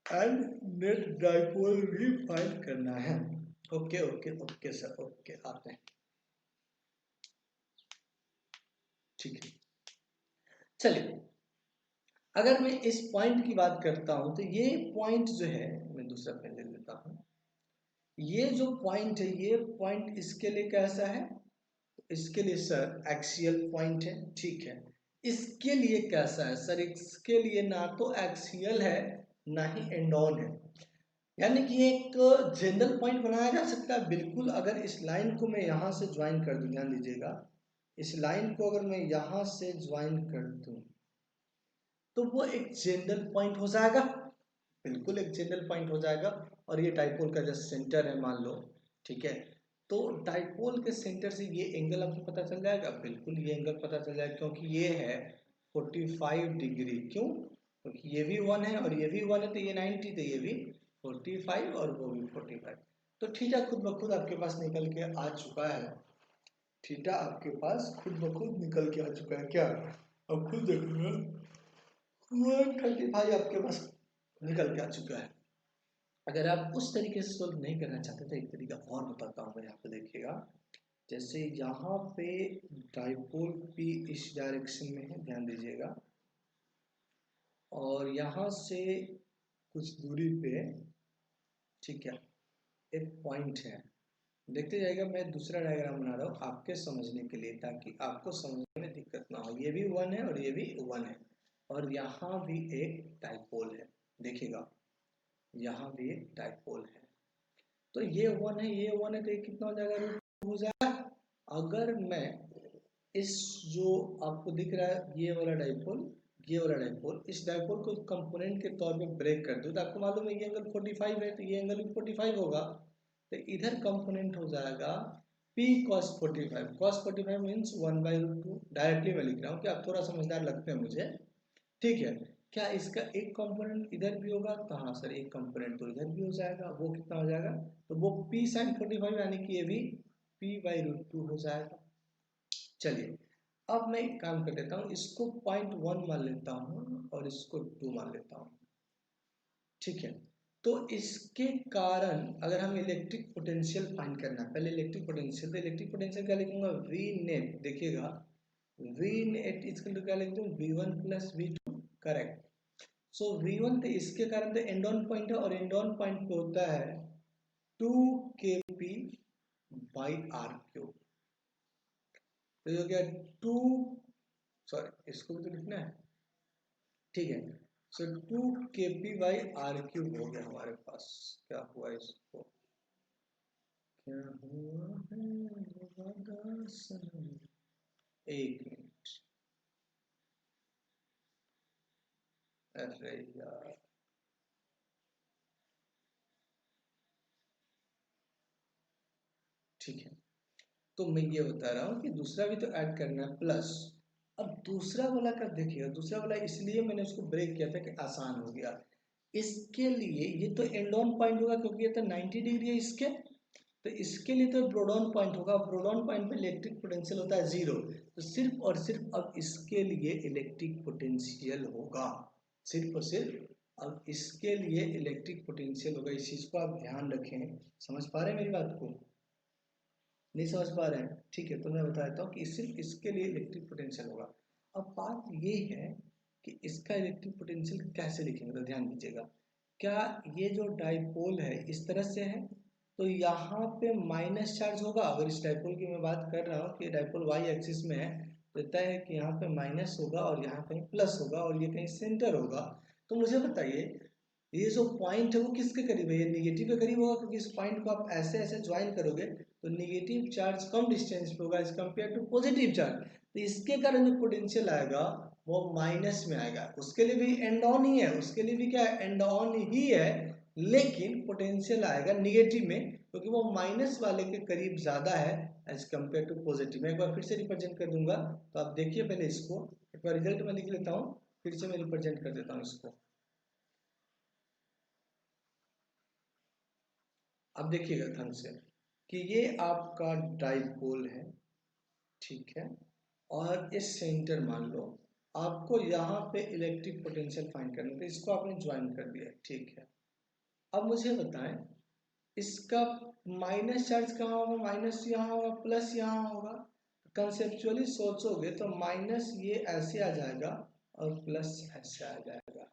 एंड नेट डाइपोल भी फाइंड करना है। Okay okay okay sir, okay आते हैं, ठीक है। चलिए अगर मैं इस पॉइंट की बात करता हूं, तो ये पॉइंट जो है, मैं दूसरा पेन ले लेता हूं, ये जो पॉइंट है, ये पॉइंट इसके लिए कैसा है, इसके लिए सर एक्सियल पॉइंट है, ठीक है। इसके लिए कैसा है सर, इसके लिए ना तो एक्सियल है ना ही एंड ऑन है, यानी कि एक जनरल पॉइंट बनाया जा सकता है बिल्कुल। अगर इस लाइन को मैं यहाँ से ज्वाइन कर दूं, ध्यान दीजिएगा, इस लाइन को अगर मैं यहाँ से ज्वाइन कर दूं तो वो एक जनरल पॉइंट हो जाएगा, बिल्कुल एक जनरल पॉइंट हो जाएगा। और ये डाइपोल का जस्ट सेंटर है मान लो, ठीक है। तो डाइपोल के सेंटर से ये एंगल आपको पता चल जाएगा, बिल्कुल ये एंगल पता चल जाएगा, क्योंकि ये है 45 डिग्री। क्यों? क्योंकि ये भी 1 है और ये भी 1 है, तो ये 90, तो ये भी 45 और वो भी 45। तो थीटा खुद ब खुद आपके पास निकल के आ चुका है, थीटा आपके पास खुद ब खुद निकल के आ चुका है, क्या अब खुद देखिए 135 आपके पास निकल के आ चुका है। अगर आप उस तरीके से सोल्व नहीं करना चाहते तो एक तरीका और बताता हूँ मैं, यहाँ पे देखिएगा। जैसे यहाँ पे डाइपोल P इस डायरेक्शन में है, ध्यान दीजिएगा, और यहाँ से कुछ दूरी पे, ठीक है, एक पॉइंट है। देखते जाइएगा, मैं दूसरा डायग्राम बना रहा हूँ आपके समझने के लिए, ताकि आपको समझने में दिक्कत ना हो। ये भी 1 है और ये भी 1 है, और यहाँ भी एक डाइपोल है, देखिएगा यहाँ भी एक डाइपोल है। तो ये 1 है, ये 1 है, तो ये कितना हो जाएगा, √2 हो जाएगा। अगर मैं इस जो आपको दिख रहा है ये वाला डाइपोल, ये वाला डाइपोल, इस डाइपोल को कंपोनेंट के तौर पे ब्रेक कर दूं, तो आपको मालूम है ये एंगल 45 है, तो ये एंगल भी 45 होगा। तो इधर कंपोनेंट हो जाएगा P cos 45। cos 45 means 1/√2। Directly मैं लिख रहा हूँ कि आप थोड़ा समझदार लगते हैं मुझे, ठीक है। क्या इसका एक कंपोनेंट इधर भी होगा, तो हाँ सर एक कंपोनेंट तो इधर भी हो जाएगा, वो कितना हो जाएगा, तो वो P sin 45 यानी कि ये भी P/√2 हो जाएगा। चलिए अब मैं एक काम कर लेता हूँ, इसको 0.1 मान लेता हूँ और इसको 2 मान लेता हूँ, ठीक है। तो इसके कारण अगर हम इलेक्ट्रिक पोटेंशियल फाइंड करना है, पहले इलेक्ट्रिक पोटेंशियल, तो इलेक्ट्रिक पोटेंशियल क्या लिखूंगा, वी नेट, देखिएगा वी नेट इसके क्या लिख दूँ, V1 + V2, करेक्ट। सो V1 तो इसके कारण तो एंड ऑन पॉइंट है, और एंड ऑन पॉइंट पे होता है 2kp/r³। तो ये हो गया 2, सॉरी इसको भी तो लिखना है, ठीक है। सो 2kp/r³ हो गया हमारे पास। क्या हुआ इसको, क्या हुआ है वादा सनम, एक मिनट, अरे यार, ठीक है। तो मैं ये बता रहा हूँ कि दूसरा भी तो ऐड करना है प्लस। अब दूसरा वाला का देखिएगा, दूसरा वाला इसलिए मैंने उसको ब्रेक किया था कि आसान हो गया। इसके लिए ये तो एंड ऑन पॉइंट होगा, क्योंकि ये तो 90 डिग्री है इसके, तो इसके लिए तो ब्रॉड ऑन पॉइंट होगा। ब्रॉड ऑन पॉइंट पे इलेक्ट्रिक पोटेंशियल होता है 0, तो सिर्फ और सिर्फ अब इसके लिए इलेक्ट्रिक पोटेंशियल होगा, सिर्फ और सिर्फ अब इसके लिए इलेक्ट्रिक पोटेंशियल होगा। इस चीज़ को आप ध्यान रखें। समझ पा रहे हैं मेरी बात को, नहीं समझ पा रहे हैं, ठीक है। तो मैं बता देता हूँ कि सिर्फ इसके लिए इलेक्ट्रिक पोटेंशियल होगा। अब बात ये है कि इसका इलेक्ट्रिक पोटेंशियल कैसे लिखेंगे, तो ध्यान दीजिएगा। क्या ये जो डाइपोल है इस तरह से है, तो यहाँ पे माइनस चार्ज होगा। अगर इस डाइपोल की मैं बात कर रहा हूँ कि डाइपोल वाई एक्सिस में है, तो तय है कि यहाँ पे माइनस होगा और यहाँ कहीं प्लस होगा और ये कहीं सेंटर होगा। तो मुझे बताइए ये जो पॉइंट है वो किसके करीब है, ये निगेटिव के करीब होगा, क्योंकि इस पॉइंट को आप ऐसे ऐसे ज्वाइन करोगे तो निगेटिव चार्ज कम डिस्टेंस पे होगा as compare to positive charge. तो इसके कारण जो पोटेंशियल आएगा वो माइनस में आएगा। उसके लिए भी एंड ऑन ही है, उसके लिए भी क्या है, एंड ऑन ही है, लेकिन पोटेंशियल आएगा निगेटिव में, क्योंकि वो माइनस वाले के करीब ज्यादा है एज कम्पेयर टू पॉजिटिव। मैं एक बार फिर से रिप्रेजेंट कर दूंगा, तो आप देखिए पहले इसको एक बार, रिजल्ट में लिख लेता हूँ, फिर से मैं रिप्रेजेंट कर देता हूँ इसको। अब देखिएगा ध्यान से कि ये आपका डाइपोल है, ठीक है, और इस सेंटर मान लो आपको यहाँ पे इलेक्ट्रिक पोटेंशियल फाइंड करना है, तो इसको आपने ज्वाइन कर दिया, ठीक है। अब मुझे बताएं इसका माइनस चार्ज कहाँ होगा, माइनस यहाँ होगा, प्लस यहाँ होगा। कंसेप्चुअली सोचोगे तो माइनस ये ऐसे आ जाएगा और प्लस ऐसे आ जाएगा,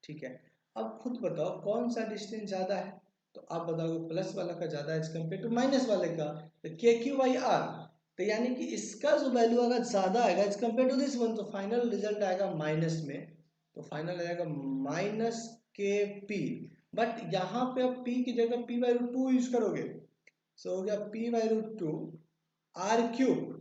ठीक है। अब खुद बताओ कौन सा डिस्टेंस ज्यादा है, तो आप बताओगे प्लस वाला का ज्यादा एज कम्पेयर टू माइनस वाले का, तो KQ/R। तो यानी कि इसका जो वैल्यू अगर ज्यादा आएगा as compare to this one, तो फाइनल रिजल्ट आएगा माइनस में, तो फाइनल आएगा -KP। बट यहाँ पे आप P की जगह P/√2 यूज करोगे, सो हो गया P/√2 R²,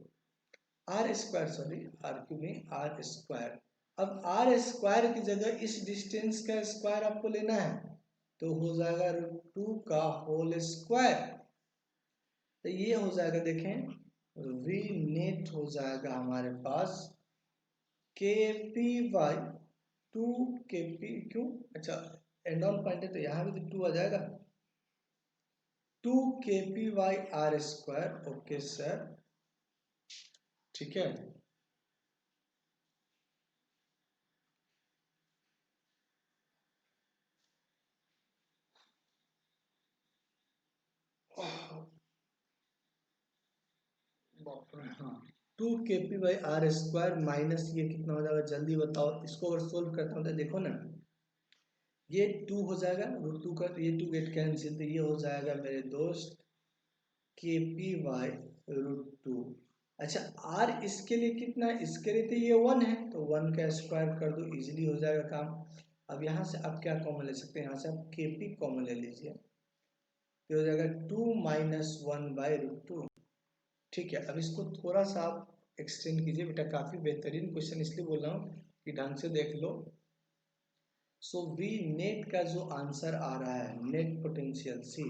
सॉरी R³ नहीं, R²। अब R² की जगह इस डिस्टेंस का स्क्वायर आपको लेना है, तो हो जाएगा √2 का होल स्क्वायर। तो ये हो जाएगा, देखें V नेट हो जाएगा हमारे पास KP/2 KP, क्यों, अच्छा एंड ऑन पॉइंट है तो यहाँ भी तो 2 आ जाएगा, 2kP/r², ओके सर, ठीक है। हाँ 2 kp/r² माइनस ये कितना हो जाएगा जल्दी बताओ। इसको अगर सोल्व करता हूँ तो देखो ना, ये 2 हो जाएगा, √2 का ये 2 गेट कैंसिल, तो ये हो जाएगा मेरे दोस्त kp/√2। अच्छा r इसके लिए कितना है, इसके लिए तो ये 1 है, तो 1 का स्क्वायर कर दो, इजीली हो जाएगा काम। अब यहाँ से आप क्या कॉमन ले सकते हैं, यहाँ से आप kp कॉमन ले लीजिए, तो हो जाएगा 2 - 1/√2। ठीक है, अब इसको थोड़ा सा आप एक्सटेंड कीजिए बेटा, काफी बेहतरीन क्वेश्चन इसलिए बोल रहा हूँ कि ढंग से देख लो। सो वी नेट का जो आंसर आ रहा है, नेट पोटेंशियल सी,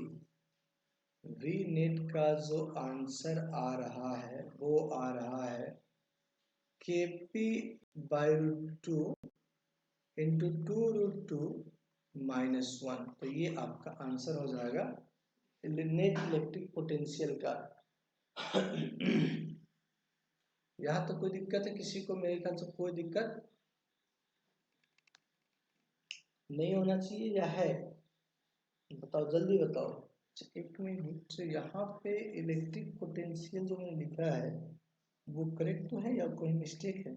वी नेट का जो आंसर आ रहा है वो आ रहा है kp/√2 इंटू 2√2 - 1। तो ये आपका आंसर हो जाएगा नेट इलेक्ट्रिक पोटेंशियल का। यहाँ तो कोई दिक्कत है किसी को, मेरे ख्याल से कोई दिक्कत नहीं होना चाहिए या है, बताओ जल्दी बताओ। एक मिनट, यहाँ पे इलेक्ट्रिक पोटेंशियल जो मैंने लिखा है वो करेक्ट तो है या कोई मिस्टेक है,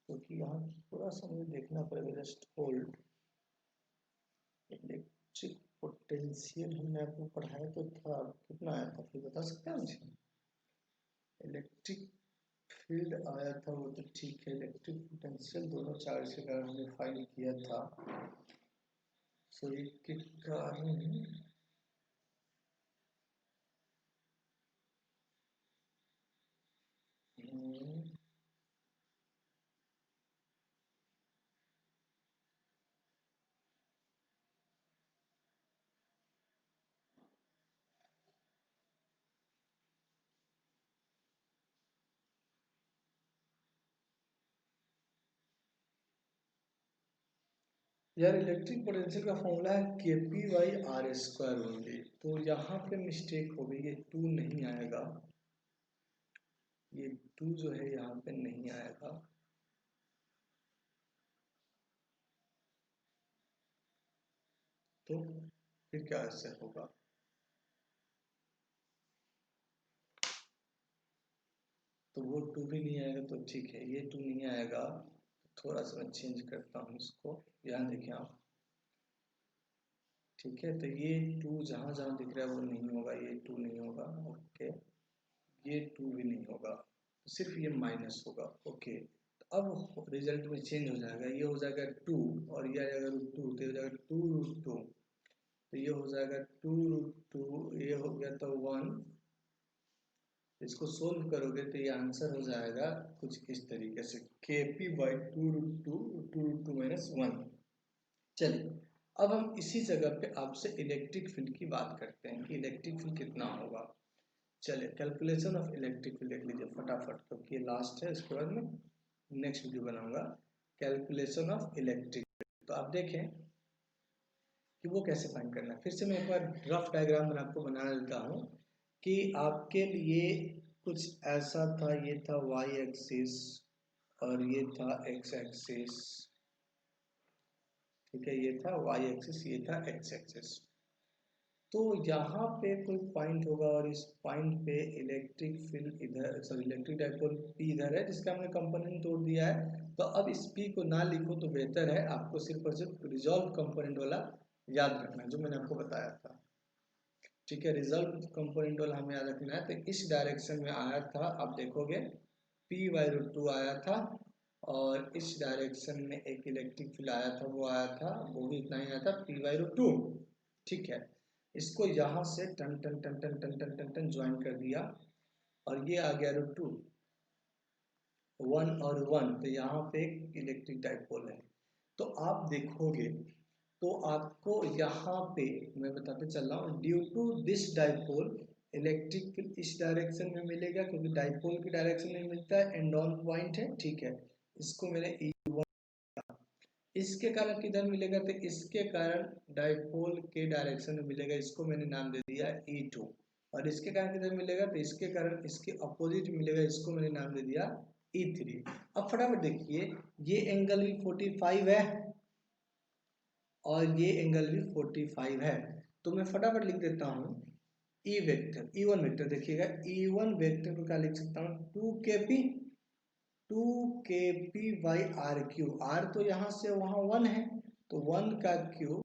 क्योंकि यहाँ थोड़ा सा मुझे देखना पड़ेगा। Just hold. इलेक्ट्रिक पोटेंशियल हमने आपको पढ़ाया तो था, कितना आया था फिर बता सकते हैं मुझे। इलेक्ट्रिक फील्ड आया था वो तो ठीक है, इलेक्ट्रिक पोटेंशियल दोनों चार्ज के कारण हमने फाइंड किया था। सो इसके कारण यार इलेक्ट्रिक पोटेंशियल का फॉर्मूला है kp/r² ओनली, तो यहाँ पे मिस्टेक हो गई, ये 2 नहीं आएगा, ये 2 जो है यहाँ पे नहीं आएगा। तो फिर क्या ऐसे होगा, तो वो 2 भी नहीं आएगा, तो ठीक है ये 2 नहीं आएगा। थोड़ा सा मैं चेंज करता हूँ इसको, यहाँ देखिए आप, ठीक है, तो ये 2 जहाँ जहाँ दिख रहा है वो नहीं होगा, ये 2 नहीं होगा, ओके, ये 2 भी नहीं होगा, तो सिर्फ ये माइनस होगा, ओके। तो अब रिजल्ट में चेंज हो जाएगा, ये हो जाएगा 2 और ये आ जाएगा √2, तो हो जाएगा 2√2, तो ये हो जाएगा 2√2, ये हो गया तो 1। इसको सोल्व करोगे तो ये आंसर हो जाएगा कुछ इस तरीके से, kp/2√2, 2√2 - 1। चलिए अब हम इसी जगह पे आपसे इलेक्ट्रिक फील्ड की बात करते हैं कि इलेक्ट्रिक फील्ड कितना होगा। चलिए कैलकुलेशन ऑफ इलेक्ट्रिक फील्ड देख लीजिए फटाफट, क्योंकि ये लास्ट है, इसके बाद में नेक्स्ट वीडियो बनाऊंगा कैलकुलेशन ऑफ इलेक्ट्रिक फील्ड। तो आप देखें कि वो कैसे फाइंड करना है। फिर से मैं एक बार रफ डायग्राम मैं आपको बना देता हूँ कि आपके लिए कुछ ऐसा था, ये था y एक्सिस और ये था x एक्सिस, ठीक है, ये था y एक्सिस, ये था x एक्सिस। तो यहाँ पे कोई पॉइंट होगा और इस पॉइंट पे इलेक्ट्रिक फील्ड इधर, सॉरी इलेक्ट्रिक डाइपोल P इधर है जिसका हमने कंपोनेंट तोड़ दिया है। तो अब इस P को ना लिखो तो बेहतर है, आपको सिर्फ और सिर्फ रिजॉल्व कंपोनेंट वाला याद रखना है जो मैंने आपको बताया था, ठीक है। रिजल्ट कंपोनेंट वाला हमें याद रखना है। तो इस डायरेक्शन में आया था, आप देखोगे p/√2 आया था, और इस डायरेक्शन में एक इलेक्ट्रिक फील्ड आया था, वो आया था, वो भी इतना ही आया था p/√2, ठीक है। इसको यहाँ से टन टन टन टन टन टन टन टन ज्वाइन कर दिया और ये आ गया √2, 1 और 1, तो यहाँ पे एक इलेक्ट्रिक डाइपोल है। तो आप देखोगे तो आपको यहाँ पे मैं बताते चल रहा हूँ, due to this dipole electric field इस डायरेक्शन में मिलेगा, क्योंकि डाइपोल की डायरेक्शन में मिलता है, एंड ऑन पॉइंट है, ठीक है। इसको मैंने E1, इसके कारण किधर मिलेगा, तो इसके कारण डाइपोल के डायरेक्शन में मिलेगा, इसको मैंने नाम दे दिया E2। और इसके कारण किधर मिलेगा, तो इसके कारण इसके अपोजिट मिलेगा, इसको मैंने नाम दे दिया E3। अब फटाफट देखिए, ये एंगल भी 45 है और ये एंगल भी 45 है, तो मैं फटाफट लिख देता हूँ E vector, E one vector देखिएगा, ई वन वेक्टर को क्या लिख सकता हूँ, 2kp by are cube, are तो यहाँ से वहाँ 1 है तो 1 का क्यूब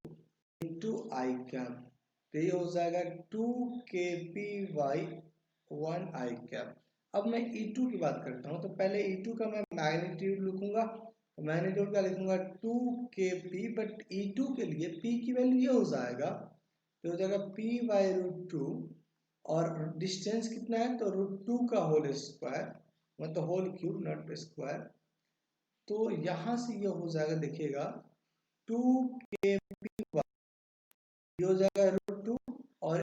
इंटू आई कैप, तो ये हो जाएगा 2kp बाई 1 आई कैप। अब मैं E2 की बात करता हूँ, तो पहले E2 का मैं मैग्नीट्यूड लिखूंगा, तो मैग्नीट्यूड का लिखूंगा 2kp, बट E2 के लिए P की वैल्यू ये हो जाएगा, तो हो जाएगा P बाई रूट टू, और डिस्टेंस कितना है तो रूट टू का होल स्क्वायर, मतलब होल क्यूब नॉट स्क्वायर, तो यहाँ से ये हो जाएगा देखिएगा 2kp हो जाएगा रूट टू, और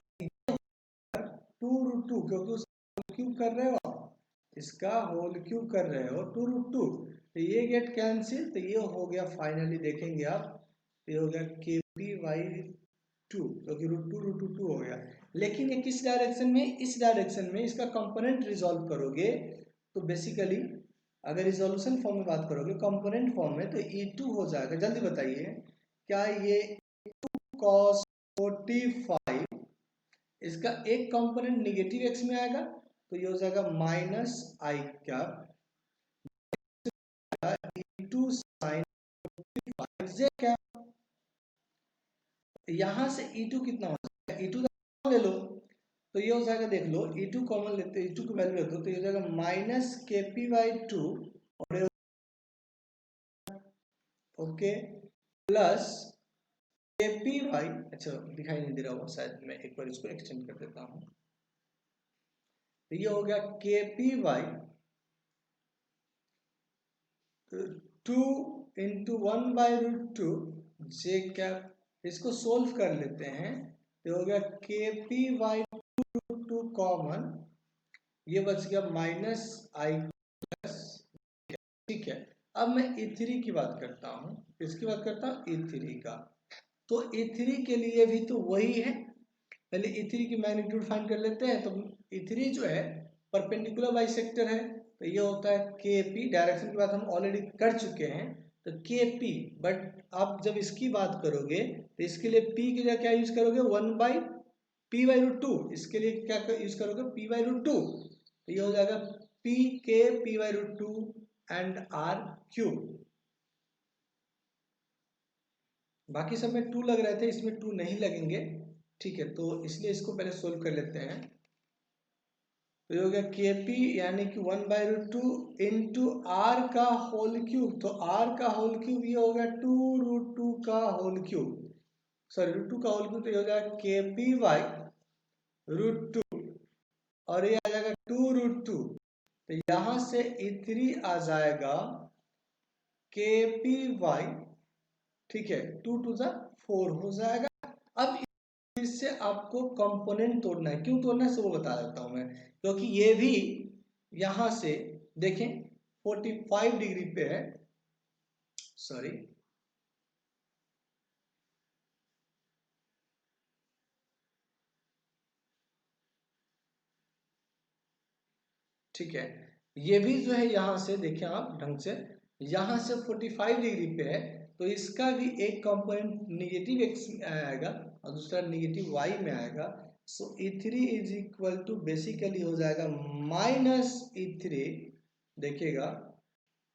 2√2, क्योंकि उसका होल क्यूब कर रहे हो आप, इसका होल क्यूब कर रहे हो 2√2, तो ये गेट कैंसिल, तो ये हो गया फाइनली देखेंगे आप, तो ये हो गया kp बाई 2, क्योंकि रूट टू हो गया। लेकिन ये किस डायरेक्शन में, इस डायरेक्शन में इसका कंपोनेंट रिजॉल्व करोगे तो बेसिकली अगर रिजोल्यूशन फॉर्म में बात करोगे कंपोनेंट फॉर्म में, तो E2 हो जाएगा, जल्दी बताइए क्या ये cos 45, इसका एक कंपोनेंट निगेटिव एक्स में आएगा, तो ये हो जाएगा minus I cap into sine 45 J cap. यहां से E2 कितना हो जाएगा, E2 ले लो, तो ये हो जाएगा, देख लो E2 कॉमन लेते, E2 की वैल्यू लेते हो, तो ये हो जाएगा माइनस kp बाई 2, और ओके प्लस kp बाई, अच्छा दिखाई नहीं दे रहा होगा शायद, मैं एक बार इसको एक्सटेंड कर देता हूँ, तो ये हो गया kp by 2 into 1 by root two J cap, इसको सोल्व कर लेते हैं, तो हो गया kp बाई 2 कॉमन, ये बच गया माइनस आई प्लस, ठीक है। अब मैं E3 की बात करता हूँ, किसकी बात करता हूँ, E3 का, तो E3 के लिए भी तो वही है, पहले E3 की मैग्नीट्यूड फाइंड कर लेते हैं, तो E3 जो है परपेंडिकुलर बाइसेक्टर है, तो ये होता है KP, डायरेक्शन की बात हम ऑलरेडी कर चुके हैं, तो KP, बट आप जब इसकी बात करोगे तो इसके लिए P की जगह क्या यूज करोगे, 1 by P by root two, इसके लिए क्या यूज करोगे, P बाई रूट टू, तो ये हो जाएगा P के P by root two and R cube, बाकी सब में 2 लग रहे थे, इसमें 2 नहीं लगेंगे, ठीक है, तो इसलिए इसको पहले सोल्व कर लेते हैं, तो ये हो गया kp यानी कि 1 by root two into R का होल क्यूब, तो आर का होल क्यूब ये हो गया 2√2 का whole cube, sorry root two का होल क्यूब, तो ये हो जाएगा kp बाई रूट टू, और ये आ जाएगा 2√2, तो यहां से E3 आ जाएगा kp बाई, ठीक है, 2 टू द 4 हो जाएगा। अब फिर से आपको कंपोनेंट तोड़ना है, क्यों तोड़ना है सो वो बता देता हूं मैं, क्योंकि ये भी यहां से देखें 45 डिग्री पे है, सॉरी ठीक है, ये भी जो है यहां से देखें आप ढंग से, यहां से 45 डिग्री पे है, तो इसका भी एक कंपोनेंट निगेटिव एक्स में आएगा और दूसरा निगेटिव वाई में आएगा, so E3 is equal to basically हो जाएगा माइनस E3, देखिएगा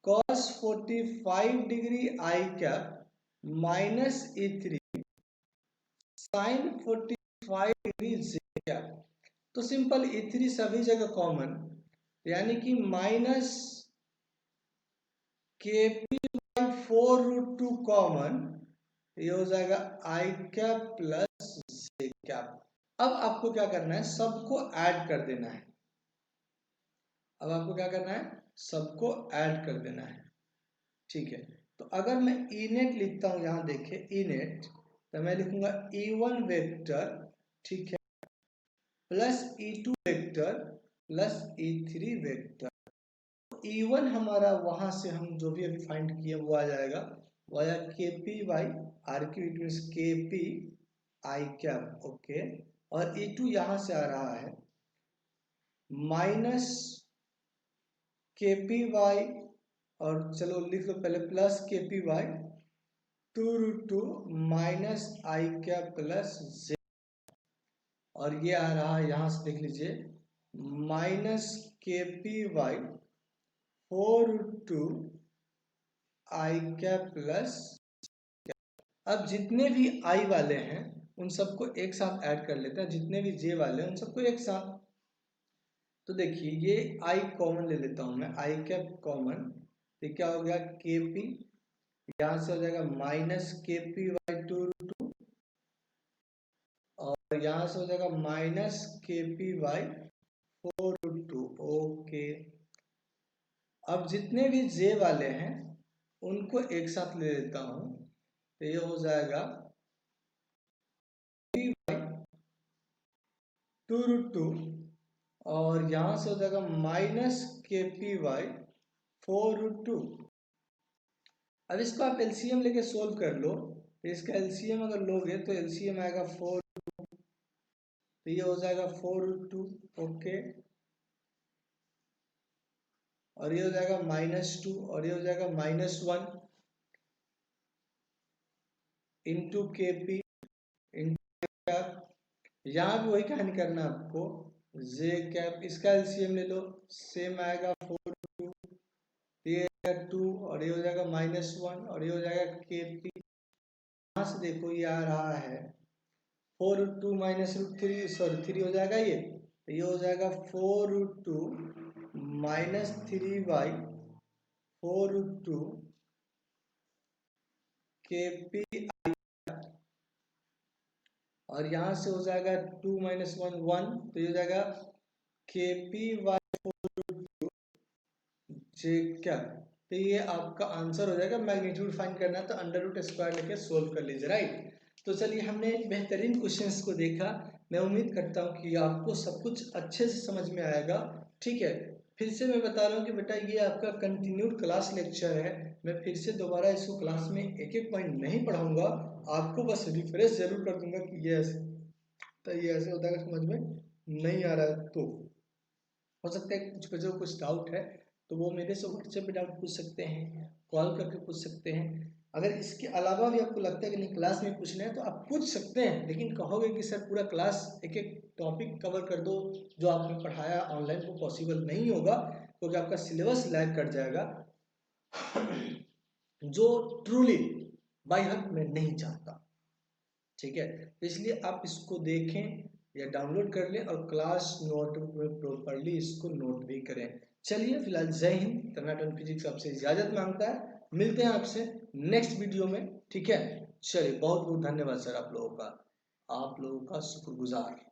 cos 45 degree I cap minus E3 sine 45 degree J cap, तो सिंपल E3 सभी जगह कॉमन, यानी कि माइनस kp बाई 4√2 कॉमन, ये हो जाएगा आई कैप प्लस जे कैप। अब आपको क्या करना है, सबको ऐड कर देना है, अब आपको क्या करना है, सबको ऐड कर देना है, ठीक है, तो अगर मैं ई नेट लिखता हूं, यहां देखिए ई नेट, तो मैं लिखूंगा E1 वेक्टर, ठीक है, plus E2 vector plus E3 vector, E1 हमारा वहां से हम जो भी अभी फाइंड किए वो आ जाएगा, वो आया kp by R Q, it mean kp I cap, okay, और E2 यहां से आ रहा है माइनस kp बाई, और चलो लिख लो पहले plus kp by 2√2 minus I cap plus J, और ये आ रहा है, यहां से देख लीजिए, माइनस के पी वाई 4√2 आई कैप प्लस। अब जितने भी आई वाले हैं उन सबको एक साथ ऐड कर लेते हैं, जितने भी जे वाले हैं उन सबको एक साथ। तो देखिए ये आई कॉमन ले लेता हूं मैं, आई कैप कॉमन, तो क्या हो गया के पी, यहां से हो जाएगा माइनस के पी वाई 2√2 और यहां से हो जाएगा minus K P Y 4√2। Okay, अब जितने भी जे वाले हैं उनको एक साथ ले लेता हूं, तो ये हो जाएगा 2√2 और यहां से हो जाएगा माइनस के पी वाई 4√2। अब इसको आप एलसीएम लेके सोल्व कर लो, तो इसका एलसीएम अगर लोगे तो एलसीएम आएगा 4, तो ये हो जाएगा 4√2। ओके, और ये हो जाएगा -2 और ये हो जाएगा -1 इंटू के पी इंटू कैप। यहाँ भी वही कहानी करना है आपको, जे कैप, इसका एलसीएम ले लो, सेम आएगा 4√2, ये 2 और ये हो जाएगा -1 और ये हो जाएगा के पी। यहाँ से देखो ये आ रहा है 4√2 -√3, सॉरी 3 हो जाएगा ये, तो ये हो जाएगा 4√2 -3 y 4√2 के पी और यहाँ से हो जाएगा 2 - 1 1, तो ये हो जाएगा के पी वाई 4√2 जे क्या, तो ये आपका आंसर हो जाएगा। मैग्नीट्यूड फाइंड करना है तो √² लेके सोल्व कर लीजिए, राइट। तो चलिए हमने एक बेहतरीन क्वेश्चंस को देखा, मैं उम्मीद करता हूँ कि आपको सब कुछ अच्छे से समझ में आएगा। ठीक है, फिर से मैं बता रहा हूँ कि बेटा ये आपका कंटिन्यूड क्लास लेक्चर है, मैं फिर से दोबारा इसको क्लास में एक एक पॉइंट नहीं पढ़ाऊंगा, आपको बस रिफ्रेश जरूर कर दूंगा कि ये ऐसे, तो ये ऐसे होता है, समझ में नहीं आ रहा है तो हो सकता है कुछ बच्चों को कुछ डाउट है तो वो मेरे से व्हाट्सएप पे डाउट पूछ सकते हैं, कॉल करके पूछ सकते हैं। अगर इसके अलावा भी आपको लगता है कि नहीं क्लास में पूछना है तो आप पूछ सकते हैं, लेकिन कहोगे कि सर पूरा क्लास एक एक टॉपिक कवर कर दो जो आपने पढ़ाया ऑनलाइन, वो पॉसिबल नहीं होगा क्योंकि आपका सिलेबस लैग कर जाएगा, जो ट्रूली बाय हार्ट मैं नहीं चाहता। ठीक है, इसलिए आप इसको देखें या डाउनलोड कर लें और क्लास नोटबुक में प्रॉपर्ली इसको नोट भी करें। चलिए फिलहाल जय हिंद, टनाटन फिजिक्स आपसे इजाजत मांगता है, मिलते हैं आपसे नेक्स्ट वीडियो में। ठीक है, चलिए बहुत बहुत धन्यवाद सर आप लोगों का शुक्रगुजार।